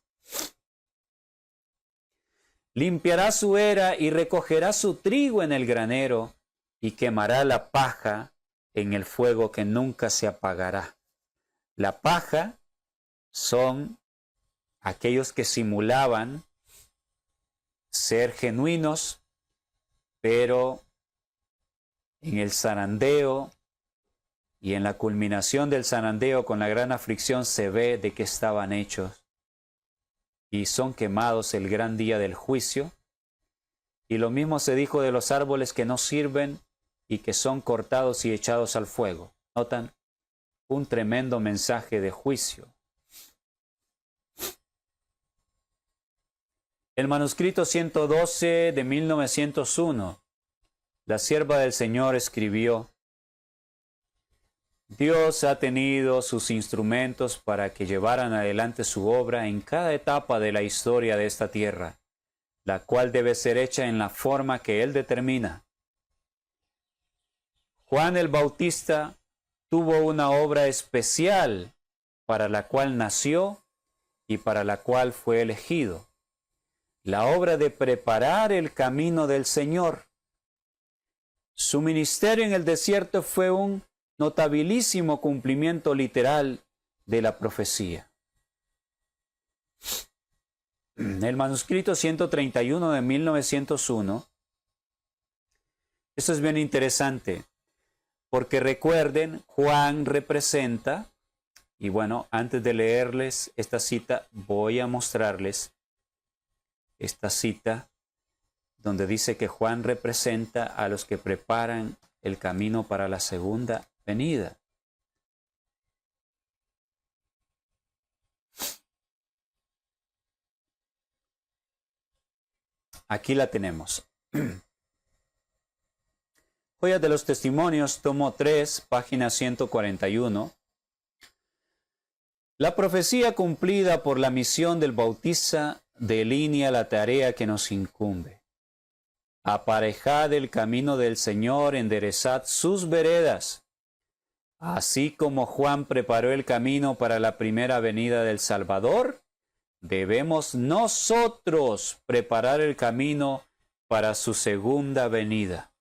Limpiará su era y recogerá su trigo en el granero y quemará la paja en el fuego que nunca se apagará. La paja son aquellos que simulaban ser genuinos, pero en el zarandeo y en la culminación del zarandeo con la gran aflicción se ve de qué estaban hechos y son quemados el gran día del juicio. Y lo mismo se dijo de los árboles que no sirven y que son cortados y echados al fuego. ¿Notan? Un tremendo mensaje de juicio. El manuscrito 112 de 1901. La sierva del Señor escribió: Dios ha tenido sus instrumentos para que llevaran adelante su obra en cada etapa de la historia de esta tierra, la cual debe ser hecha en la forma que Él determina. Juan el Bautista tuvo una obra especial para la cual nació y para la cual fue elegido, la obra de preparar el camino del Señor. Su ministerio en el desierto fue un notabilísimo cumplimiento literal de la profecía. El manuscrito 131 de 1901, esto es bien interesante, porque recuerden, Juan representa, y bueno, antes de leerles esta cita, voy a mostrarles esta cita donde dice que Juan representa a los que preparan el camino para la segunda venida. Aquí la tenemos. Joyas de los Testimonios, tomo 3, página 141. La profecía cumplida por la misión del Bautista delinea la tarea que nos incumbe. Aparejad el camino del Señor, enderezad sus veredas. Así como Juan preparó el camino para la primera venida del Salvador, debemos nosotros preparar el camino para su segunda venida.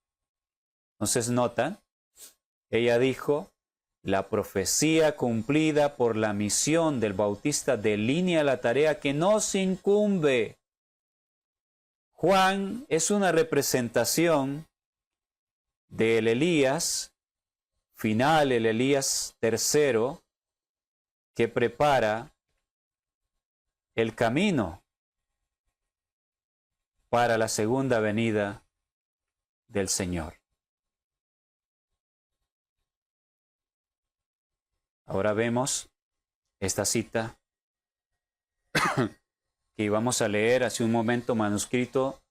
Entonces, ¿notan? Ella dijo, la profecía cumplida por la misión del Bautista delinea la tarea que nos incumbe. Juan es una representación del Elías final, el Elías tercero, que prepara el camino para la segunda venida del Señor. Ahora vemos esta cita que íbamos a leer hace un momento, manuscrito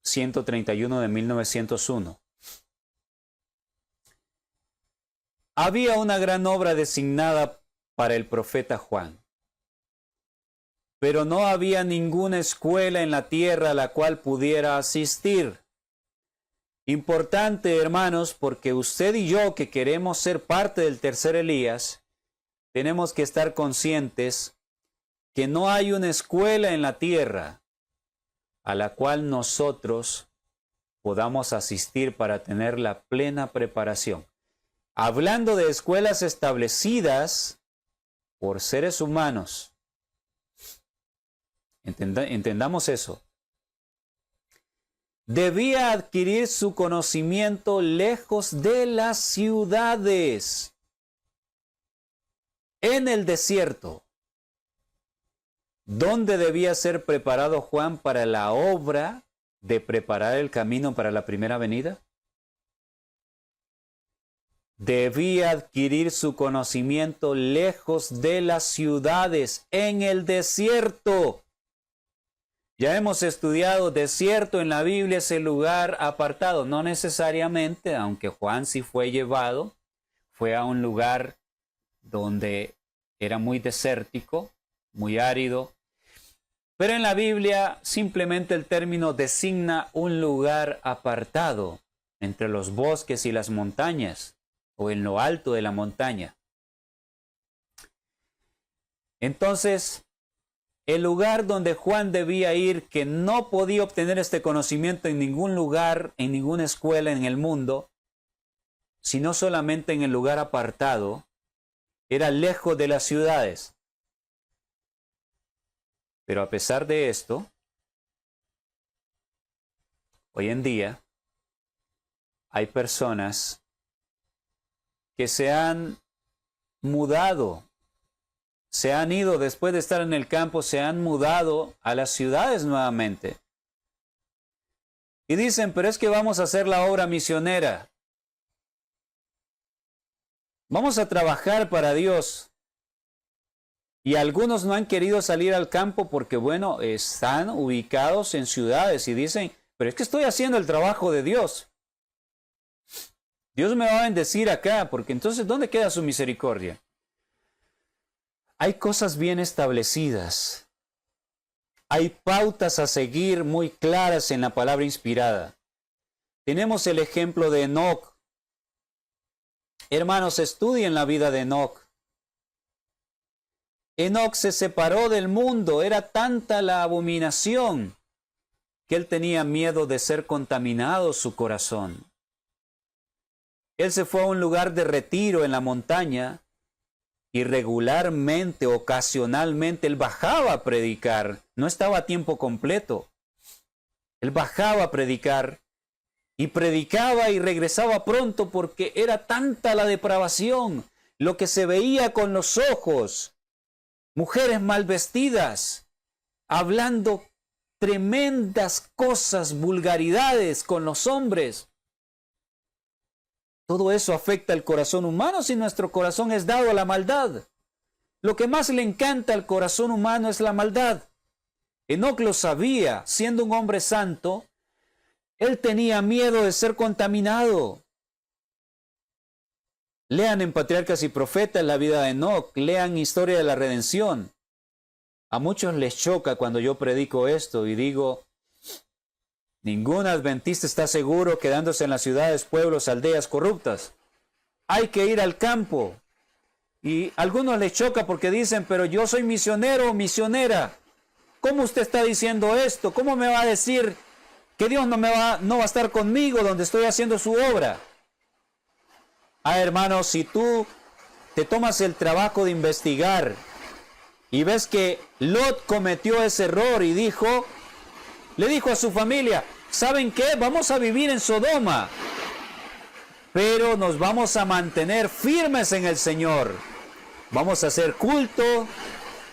131 de 1901. Había una gran obra designada para el profeta Juan, pero no había ninguna escuela en la tierra a la cual pudiera asistir. Importante, hermanos, porque usted y yo, que queremos ser parte del tercer Elías, tenemos que estar conscientes que no hay una escuela en la tierra a la cual nosotros podamos asistir para tener la plena preparación. Hablando de escuelas establecidas por seres humanos, entendamos eso. Debía adquirir su conocimiento lejos de las ciudades, en el desierto. ¿Dónde debía ser preparado Juan para la obra de preparar el camino para la primera venida? Debía adquirir su conocimiento lejos de las ciudades, en el desierto. Ya hemos estudiado, desierto en la Biblia es el lugar apartado. No necesariamente, aunque Juan sí fue llevado, fue a un lugar donde era muy desértico, muy árido. Pero en la Biblia simplemente el término designa un lugar apartado entre los bosques y las montañas, o en lo alto de la montaña. Entonces, el lugar donde Juan debía ir, que no podía obtener este conocimiento en ningún lugar, en ninguna escuela en el mundo, sino solamente en el lugar apartado, era lejos de las ciudades. Pero a pesar de esto, hoy en día hay personas que se han mudado, se han ido después de estar en el campo, se han mudado a las ciudades nuevamente. Y dicen, pero es que vamos a hacer la obra misionera. Vamos a trabajar para Dios. Y algunos no han querido salir al campo porque, bueno, están ubicados en ciudades y dicen, pero es que estoy haciendo el trabajo de Dios. Dios me va a bendecir acá, porque entonces, ¿dónde queda su misericordia? Hay cosas bien establecidas. Hay pautas a seguir muy claras en la palabra inspirada. Tenemos el ejemplo de Enoc. Hermanos, estudien la vida de Enoc. Enoc se separó del mundo, era tanta la abominación que él tenía miedo de ser contaminado su corazón. Él se fue a un lugar de retiro en la montaña y regularmente, ocasionalmente, él bajaba a predicar. No estaba a tiempo completo. Él bajaba a predicar y predicaba y regresaba pronto porque era tanta la depravación, lo que se veía con los ojos. Mujeres mal vestidas, hablando tremendas cosas, vulgaridades con los hombres. Todo eso afecta al corazón humano si nuestro corazón es dado a la maldad. Lo que más le encanta al corazón humano es la maldad. Enoc lo sabía, siendo un hombre santo, él tenía miedo de ser contaminado. Lean en Patriarcas y Profetas la vida de Enoc, lean Historia de la Redención. A muchos les choca cuando yo predico esto y digo, Ningún adventista está seguro quedándose en las ciudades, pueblos, aldeas corruptas. Hay que ir al campo. Y a algunos les choca porque dicen, pero yo soy misionero o misionera. ¿Cómo usted está diciendo esto? ¿Cómo me va a decir que Dios no va a estar conmigo donde estoy haciendo su obra? Hermanos, si tú te tomas el trabajo de investigar y ves que Lot cometió ese error y le dijo a su familia, ¿saben qué? Vamos a vivir en Sodoma, pero nos vamos a mantener firmes en el Señor. Vamos a hacer culto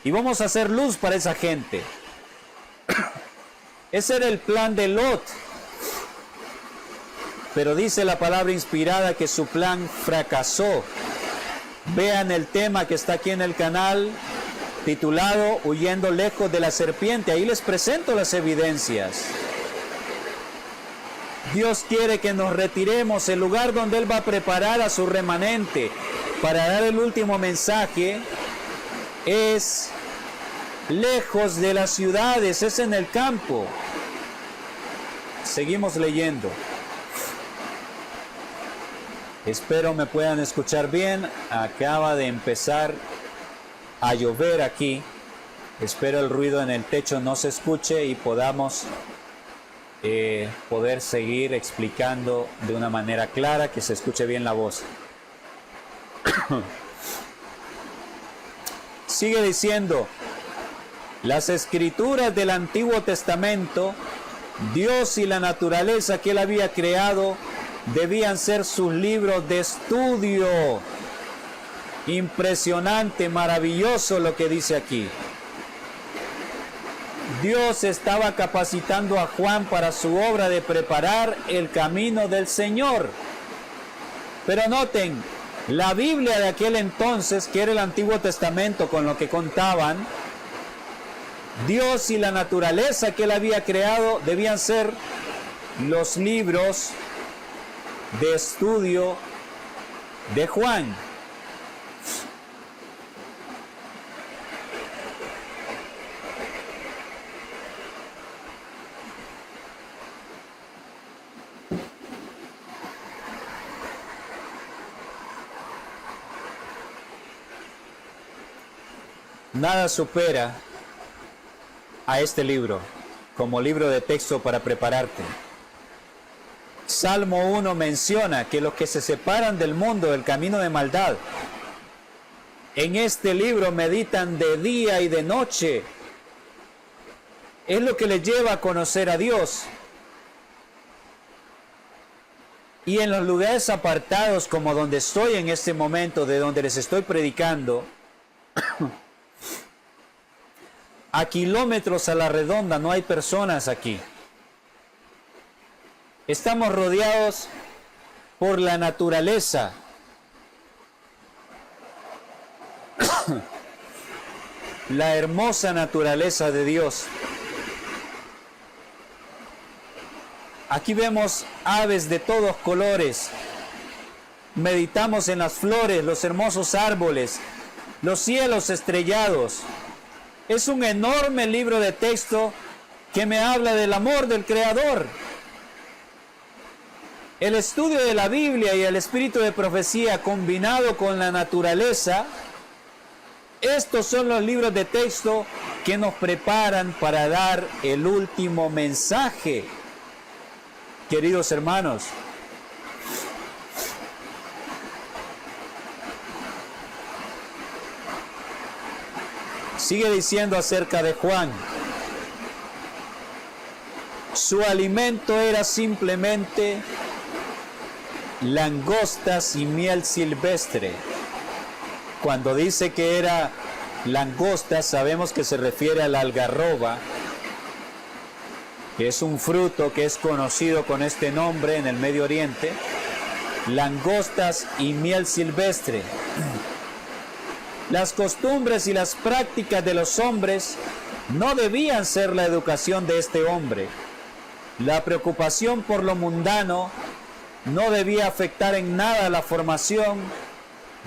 y vamos a hacer luz para esa gente. Ese era el plan de Lot. Pero dice la palabra inspirada que su plan fracasó. Vean el tema que está aquí en el canal, titulado Huyendo lejos de la serpiente. Ahí les presento las evidencias. Dios quiere que nos retiremos. El lugar donde Él va a preparar a su remanente para dar el último mensaje es lejos de las ciudades, es en el campo. Seguimos leyendo. Espero me puedan escuchar bien. Acaba de empezar a llover aquí. Espero el ruido en el techo no se escuche y podamos poder seguir explicando de una manera clara, que se escuche bien la voz. Sigue diciendo, las escrituras del Antiguo Testamento, Dios y la naturaleza que Él había creado, debían ser sus libros de estudio. Impresionante, maravilloso lo que dice aquí. Dios estaba capacitando a Juan para su obra de preparar el camino del Señor. Pero noten, la Biblia de aquel entonces, que era el Antiguo Testamento con lo que contaban, Dios y la naturaleza que Él había creado debían ser los libros de estudio de Juan. Nada supera a este libro como libro de texto para prepararte. Salmo 1 menciona que los que se separan del mundo, del camino de maldad, en este libro meditan de día y de noche. Es lo que les lleva a conocer a Dios. Y en los lugares apartados como donde estoy en este momento, de donde les estoy predicando, a kilómetros a la redonda no hay personas aquí. Estamos rodeados por la naturaleza. La hermosa naturaleza de Dios. Aquí vemos aves de todos colores. Meditamos en las flores, los hermosos árboles, los cielos estrellados. Es un enorme libro de texto que me habla del amor del Creador. El estudio de la Biblia y el espíritu de profecía combinado con la naturaleza, estos son los libros de texto que nos preparan para dar el último mensaje. Queridos hermanos, sigue diciendo acerca de Juan, su alimento era simplemente langostas y miel silvestre. Cuando dice que era langostas, sabemos que se refiere a la algarroba, que es un fruto que es conocido con este nombre en el Medio Oriente. Langostas y miel silvestre. Las costumbres y las prácticas de los hombres no debían ser la educación de este hombre. La preocupación por lo mundano no debía afectar en nada la formación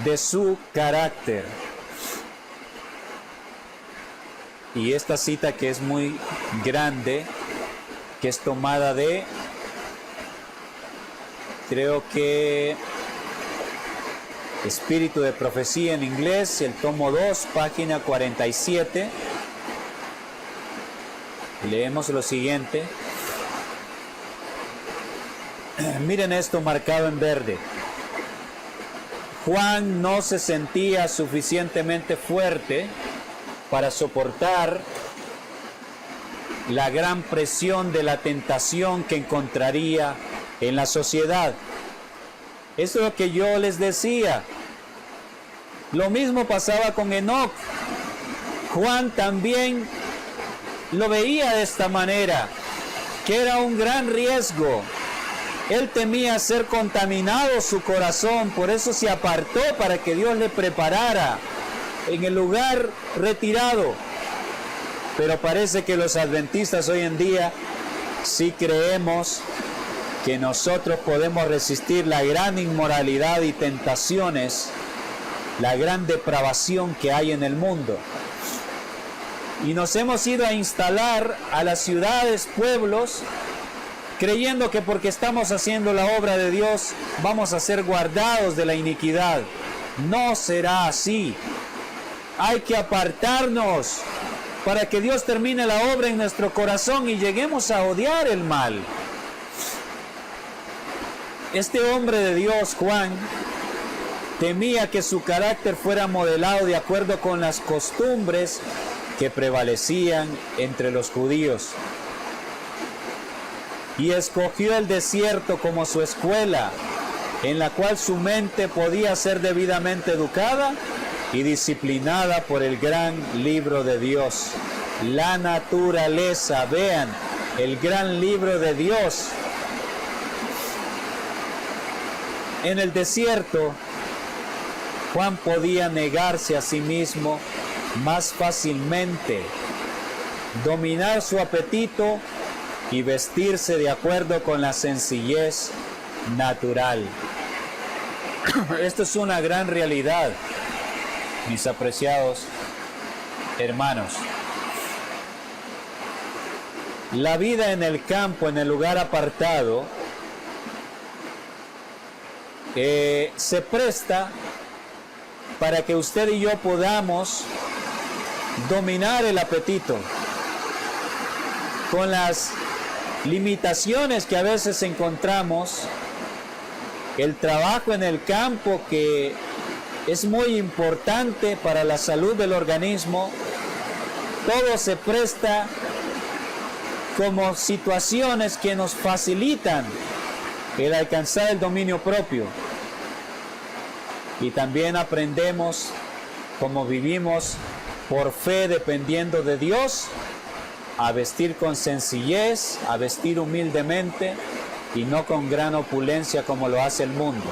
de su carácter. Y esta cita, que es muy grande, que es tomada de, creo que, Espíritu de Profecía en inglés, el tomo 2, página 47. Leemos lo siguiente. Miren esto marcado en verde. Juan no se sentía suficientemente fuerte para soportar la gran presión de la tentación que encontraría en la sociedad. Eso es lo que yo les decía. Lo mismo pasaba con Enoc. Juan también lo veía de esta manera, que era un gran riesgo. Él temía ser contaminado su corazón, por eso se apartó para que Dios le preparara en el lugar retirado. Pero parece que los adventistas hoy en día sí creemos que nosotros podemos resistir la gran inmoralidad y tentaciones, la gran depravación que hay en el mundo. Y nos hemos ido a instalar a las ciudades, pueblos, creyendo que porque estamos haciendo la obra de Dios vamos a ser guardados de la iniquidad. No será así. Hay que apartarnos para que Dios termine la obra en nuestro corazón y lleguemos a odiar el mal. Este hombre de Dios, Juan, temía que su carácter fuera modelado de acuerdo con las costumbres que prevalecían entre los judíos. Y escogió el desierto como su escuela, en la cual su mente podía ser debidamente educada y disciplinada por el gran libro de Dios. La naturaleza, vean, el gran libro de Dios. En el desierto, Juan podía negarse a sí mismo más fácilmente, dominar su apetito y vestirse de acuerdo con la sencillez natural. Esto es una gran realidad, mis apreciados hermanos. La vida en el campo, en el lugar apartado, se presta para que usted y yo podamos dominar el apetito con las limitaciones que a veces encontramos. El trabajo en el campo, que es muy importante para la salud del organismo, todo se presta como situaciones que nos facilitan el alcanzar el dominio propio. Y también aprendemos, como vivimos por fe dependiendo de Dios, a vestir con sencillez, a vestir humildemente y no con gran opulencia como lo hace el mundo.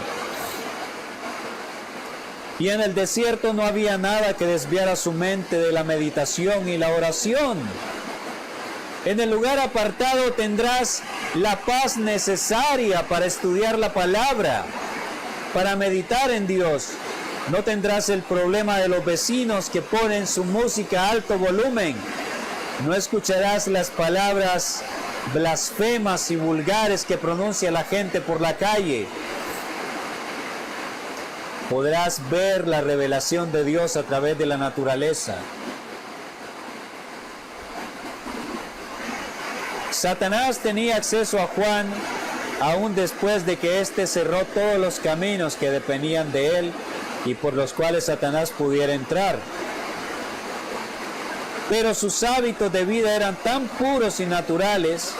Y en el desierto no había nada que desviara su mente de la meditación y la oración. En el lugar apartado tendrás la paz necesaria para estudiar la palabra, para meditar en Dios. No tendrás el problema de los vecinos que ponen su música a alto volumen. No escucharás las palabras blasfemas y vulgares que pronuncia la gente por la calle. Podrás ver la revelación de Dios a través de la naturaleza. Satanás tenía acceso a Juan aún después de que éste cerró todos los caminos que dependían de él y por los cuales Satanás pudiera entrar. Pero sus hábitos de vida eran tan puros y naturales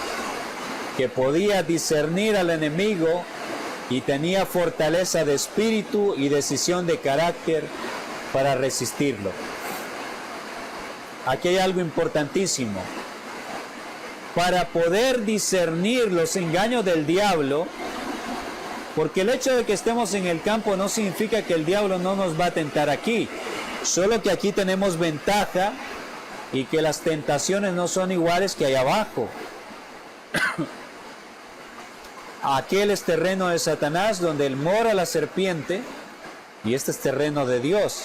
que podía discernir al enemigo y tenía fortaleza de espíritu y decisión de carácter para resistirlo. Aquí hay algo importantísimo. Para poder discernir los engaños del diablo, porque el hecho de que estemos en el campo no significa que el diablo no nos va a tentar aquí, solo que aquí tenemos ventaja y que las tentaciones no son iguales que allá abajo. Aquel es terreno de Satanás, donde él mora la serpiente, y este es terreno de Dios.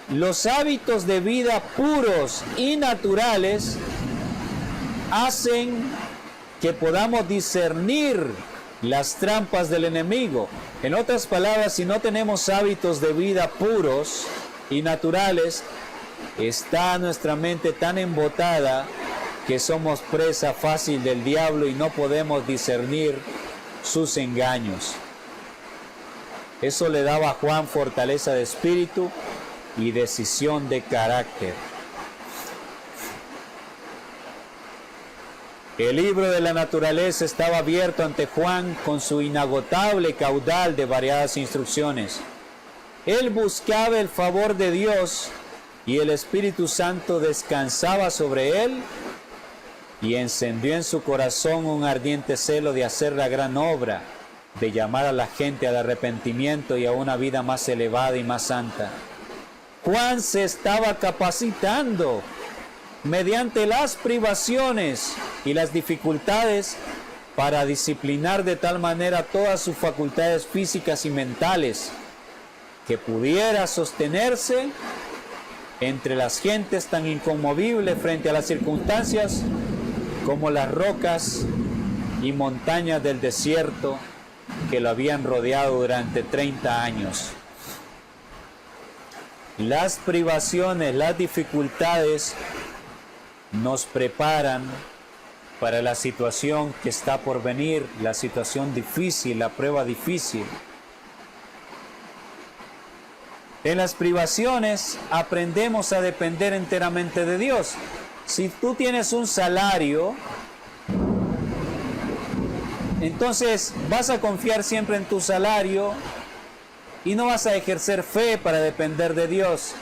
Los hábitos de vida puros y naturales hacen que podamos discernir las trampas del enemigo. En otras palabras, si no tenemos hábitos de vida puros y naturales, está nuestra mente tan embotada que somos presa fácil del diablo y no podemos discernir sus engaños. Eso le daba a Juan fortaleza de espíritu y decisión de carácter. El libro de la naturaleza estaba abierto ante Juan con su inagotable caudal de variadas instrucciones. Él buscaba el favor de Dios y el Espíritu Santo descansaba sobre él y encendió en su corazón un ardiente celo de hacer la gran obra, de llamar a la gente al arrepentimiento y a una vida más elevada y más santa. Juan se estaba capacitando mediante las privaciones y las dificultades para disciplinar de tal manera todas sus facultades físicas y mentales que pudiera sostenerse entre las gentes tan inconmovibles frente a las circunstancias como las rocas y montañas del desierto que lo habían rodeado durante 30 años. Las privaciones, las dificultades nos preparan para la situación que está por venir, la situación difícil, la prueba difícil. En las privaciones aprendemos a depender enteramente de Dios. Si tú tienes un salario, entonces vas a confiar siempre en tu salario y no vas a ejercer fe para depender de Dios.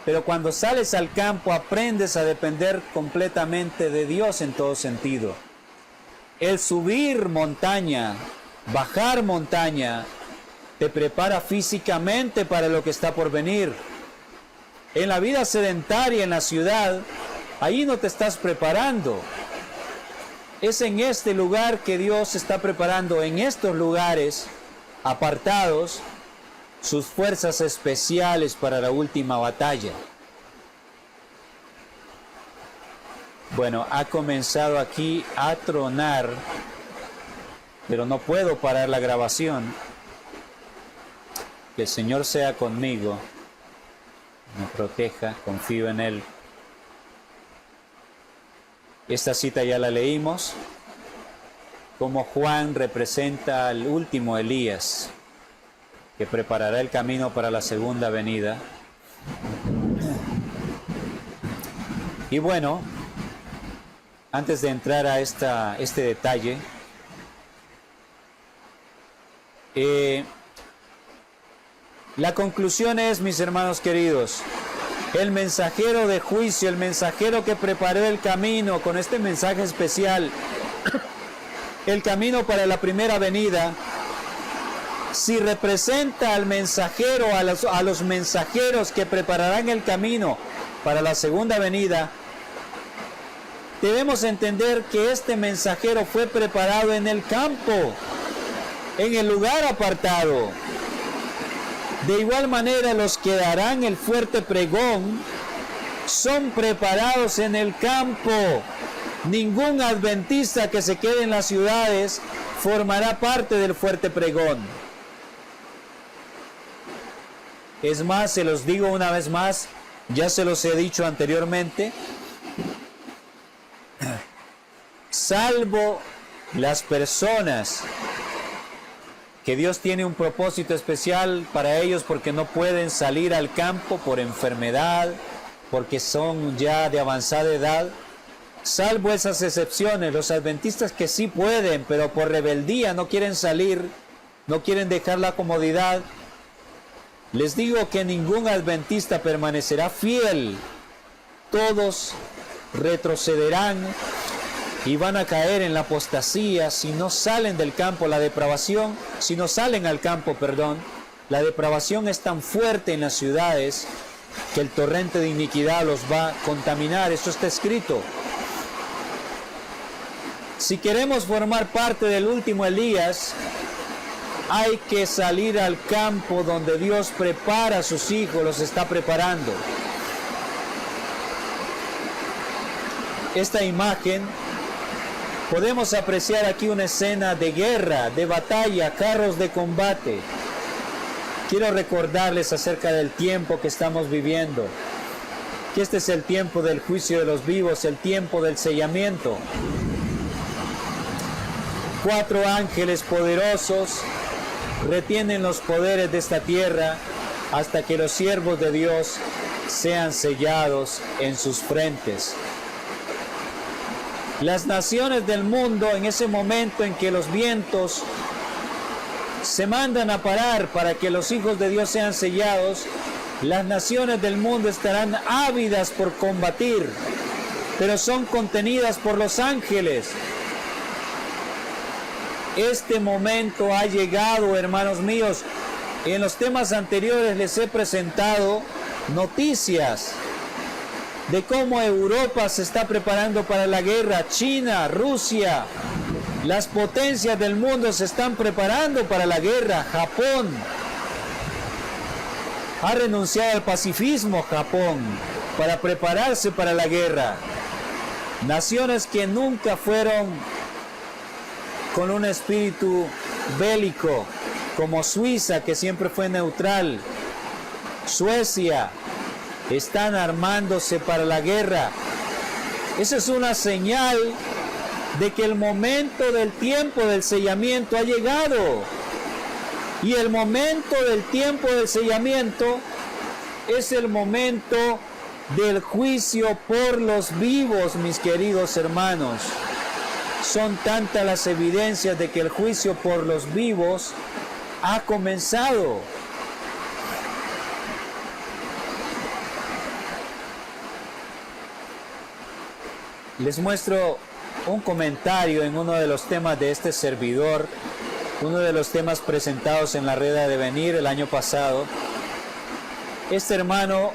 Pero cuando sales al campo aprendes a depender completamente de Dios en todo sentido. El subir montaña, bajar montaña, te prepara físicamente para lo que está por venir. En la vida sedentaria, en la ciudad, ahí no te estás preparando. Es en este lugar que Dios está preparando, en estos lugares apartados, sus fuerzas especiales para la última batalla. Bueno, ha comenzado aquí a tronar, pero no puedo parar la grabación. Que el Señor sea conmigo, me proteja, confío en Él. Esta cita ya la leímos, como Juan representa al último Elías, que preparará el camino para la segunda venida. Y bueno, antes de entrar a este detalle, la conclusión es, mis hermanos queridos, el mensajero de juicio, el mensajero que preparó el camino con este mensaje especial, el camino para la primera venida, si representa al mensajero, a los mensajeros que prepararán el camino para la segunda venida, debemos entender que este mensajero fue preparado en el campo, en el lugar apartado. De igual manera, los que darán el fuerte pregón son preparados en el campo. Ningún adventista que se quede en las ciudades formará parte del fuerte pregón. Es más, se los digo una vez más, ya se los he dicho anteriormente, salvo las personas que Dios tiene un propósito especial para ellos porque no pueden salir al campo por enfermedad, porque son ya de avanzada edad, salvo esas excepciones, los adventistas que sí pueden, pero por rebeldía no quieren salir, no quieren dejar la comodidad, les digo que ningún adventista permanecerá fiel, todos retrocederán y van a caer en la apostasía si no salen del campo. La depravación, si no salen al campo, la depravación es tan fuerte en las ciudades que el torrente de iniquidad los va a contaminar. Esto está escrito. Si queremos formar parte del último Elías, hay que salir al campo donde Dios prepara a sus hijos, los está preparando. esta imagen, podemos apreciar aquí una escena de guerra, de batalla, carros de combate. Quiero recordarles acerca del tiempo que estamos viviendo, que este es el tiempo del juicio de los vivos, el tiempo del sellamiento. 4 ángeles poderosos retienen los poderes de esta tierra hasta que los siervos de Dios sean sellados en sus frentes. Las naciones del mundo, en ese momento en que los vientos se mandan a parar para que los hijos de Dios sean sellados, las naciones del mundo estarán ávidas por combatir, pero son contenidas por los ángeles. Este momento ha llegado, hermanos míos. En los temas anteriores les he presentado noticias de cómo Europa se está preparando para la guerra. China, Rusia, las potencias del mundo se están preparando para la guerra. Japón ha renunciado al pacifismo, Japón, para prepararse para la guerra. Naciones que nunca fueron con un espíritu bélico, como Suiza, que siempre fue neutral, Suecia, están armándose para la guerra. Esa es una señal de que el momento del tiempo del sellamiento ha llegado. Y el momento del tiempo del sellamiento es el momento del juicio por los vivos, mis queridos hermanos. Son tantas las evidencias de que el juicio por los vivos ha comenzado. Les muestro un comentario en uno de los temas de este servidor, uno de los temas presentados en la Red de Devenir el año pasado. Este hermano,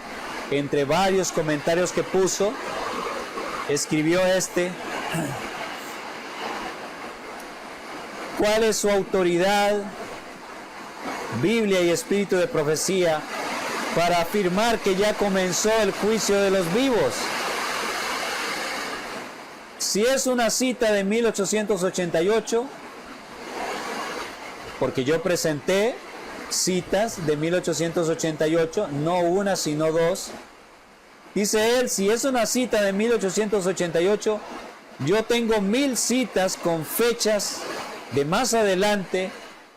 entre varios comentarios que puso, escribió este: ¿cuál es su autoridad, Biblia y espíritu de profecía, para afirmar que ya comenzó el juicio de los vivos? Si es una cita de 1888, porque yo presenté citas de 1888, no una sino 2, dice él, si es una cita de 1888, yo tengo 1000 citas con fechas de más adelante,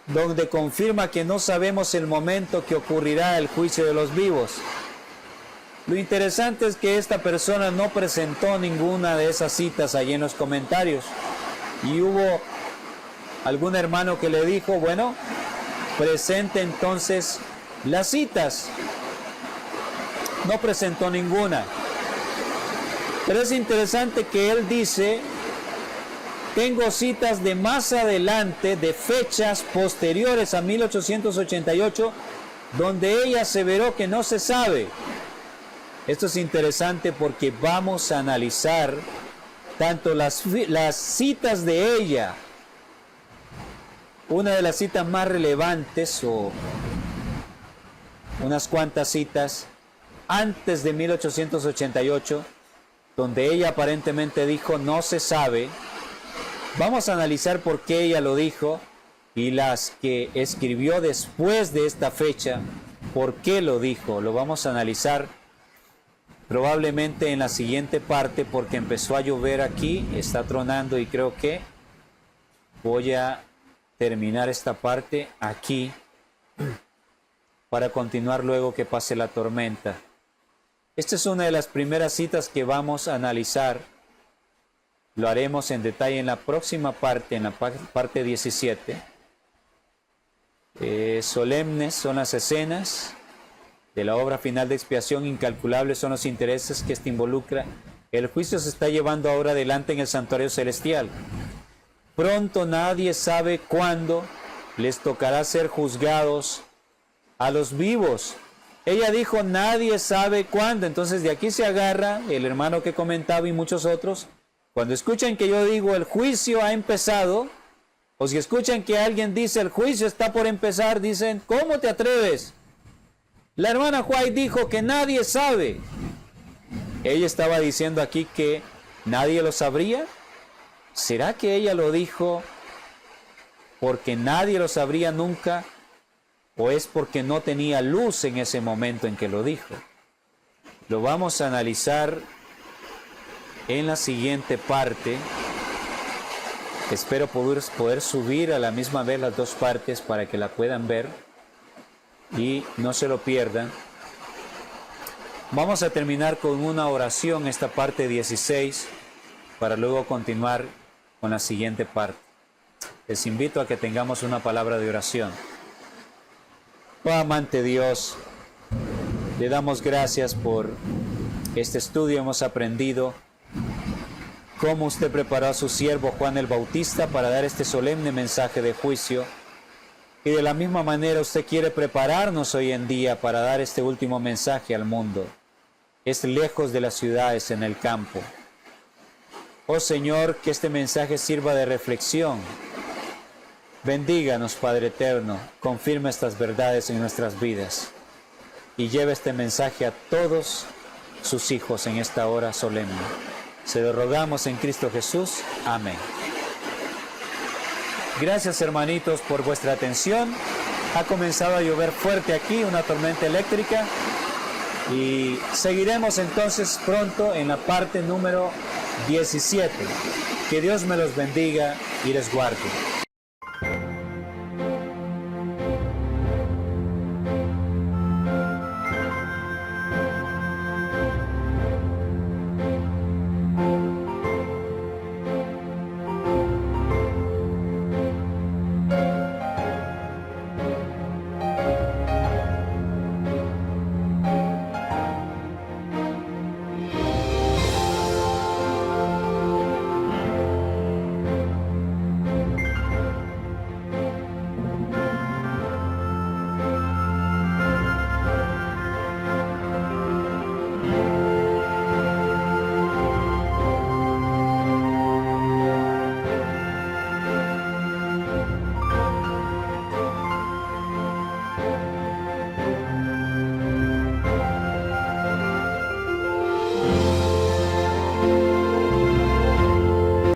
donde confirma que no sabemos el momento que ocurrirá el juicio de los vivos. Lo interesante es que esta persona no presentó ninguna de esas citas allí en los comentarios. Y hubo algún hermano que le dijo, bueno, presente entonces las citas. No presentó ninguna. Pero es interesante que él dice, tengo citas de más adelante, de fechas posteriores a 1888, donde ella aseveró que no se sabe. Esto es interesante porque vamos a analizar tanto las citas de ella. Una de las citas más relevantes, o unas cuantas citas antes de 1888, donde ella aparentemente dijo no se sabe. Vamos a analizar por qué ella lo dijo, y las que escribió después de esta fecha, por qué lo dijo. Lo vamos a analizar probablemente en la siguiente parte, porque empezó a llover aquí, está tronando, y creo que voy a terminar esta parte aquí para continuar luego que pase la tormenta. Esta es una de las primeras citas que vamos a analizar. Lo haremos en detalle en la próxima parte, en la parte 17. Solemnes son las escenas de la obra final de expiación, incalculables son los intereses que éste involucra. El juicio se está llevando ahora adelante en el santuario celestial. Pronto, nadie sabe cuándo, les tocará ser juzgados a los vivos. Ella dijo, nadie sabe cuándo. Entonces de aquí se agarra el hermano que comentaba y muchos otros. Cuando escuchan que yo digo el juicio ha empezado, o si escuchan que alguien dice el juicio está por empezar, dicen, ¿cómo te atreves? La hermana White dijo que nadie sabe. Ella estaba diciendo aquí que ¿Nadie lo sabría? ¿Será que ella lo dijo porque nadie lo sabría nunca? ¿O es porque no tenía luz en ese momento en que lo dijo? Lo vamos a analizar en la siguiente parte. Espero poder subir a la misma vez las dos partes para que la puedan ver y no se lo pierdan. Vamos a terminar con una oración, esta parte 16, para luego continuar con la siguiente parte. Les invito a que tengamos una palabra de oración. Oh amante Dios, le damos gracias por este estudio. Hemos aprendido cómo usted preparó a su siervo Juan el Bautista para dar este solemne mensaje de juicio. Y de la misma manera usted quiere prepararnos hoy en día para dar este último mensaje al mundo. Es lejos de las ciudades, en el campo. Oh Señor, que este mensaje sirva de reflexión. Bendíganos, Padre eterno, confirma estas verdades en nuestras vidas y lleve este mensaje a todos sus hijos en esta hora solemne. Se lo rogamos en Cristo Jesús. Amén. Gracias, hermanitos, por vuestra atención. Ha comenzado a llover fuerte aquí, una tormenta eléctrica, y seguiremos entonces pronto en la parte número 17. Que Dios me los bendiga y les guarde.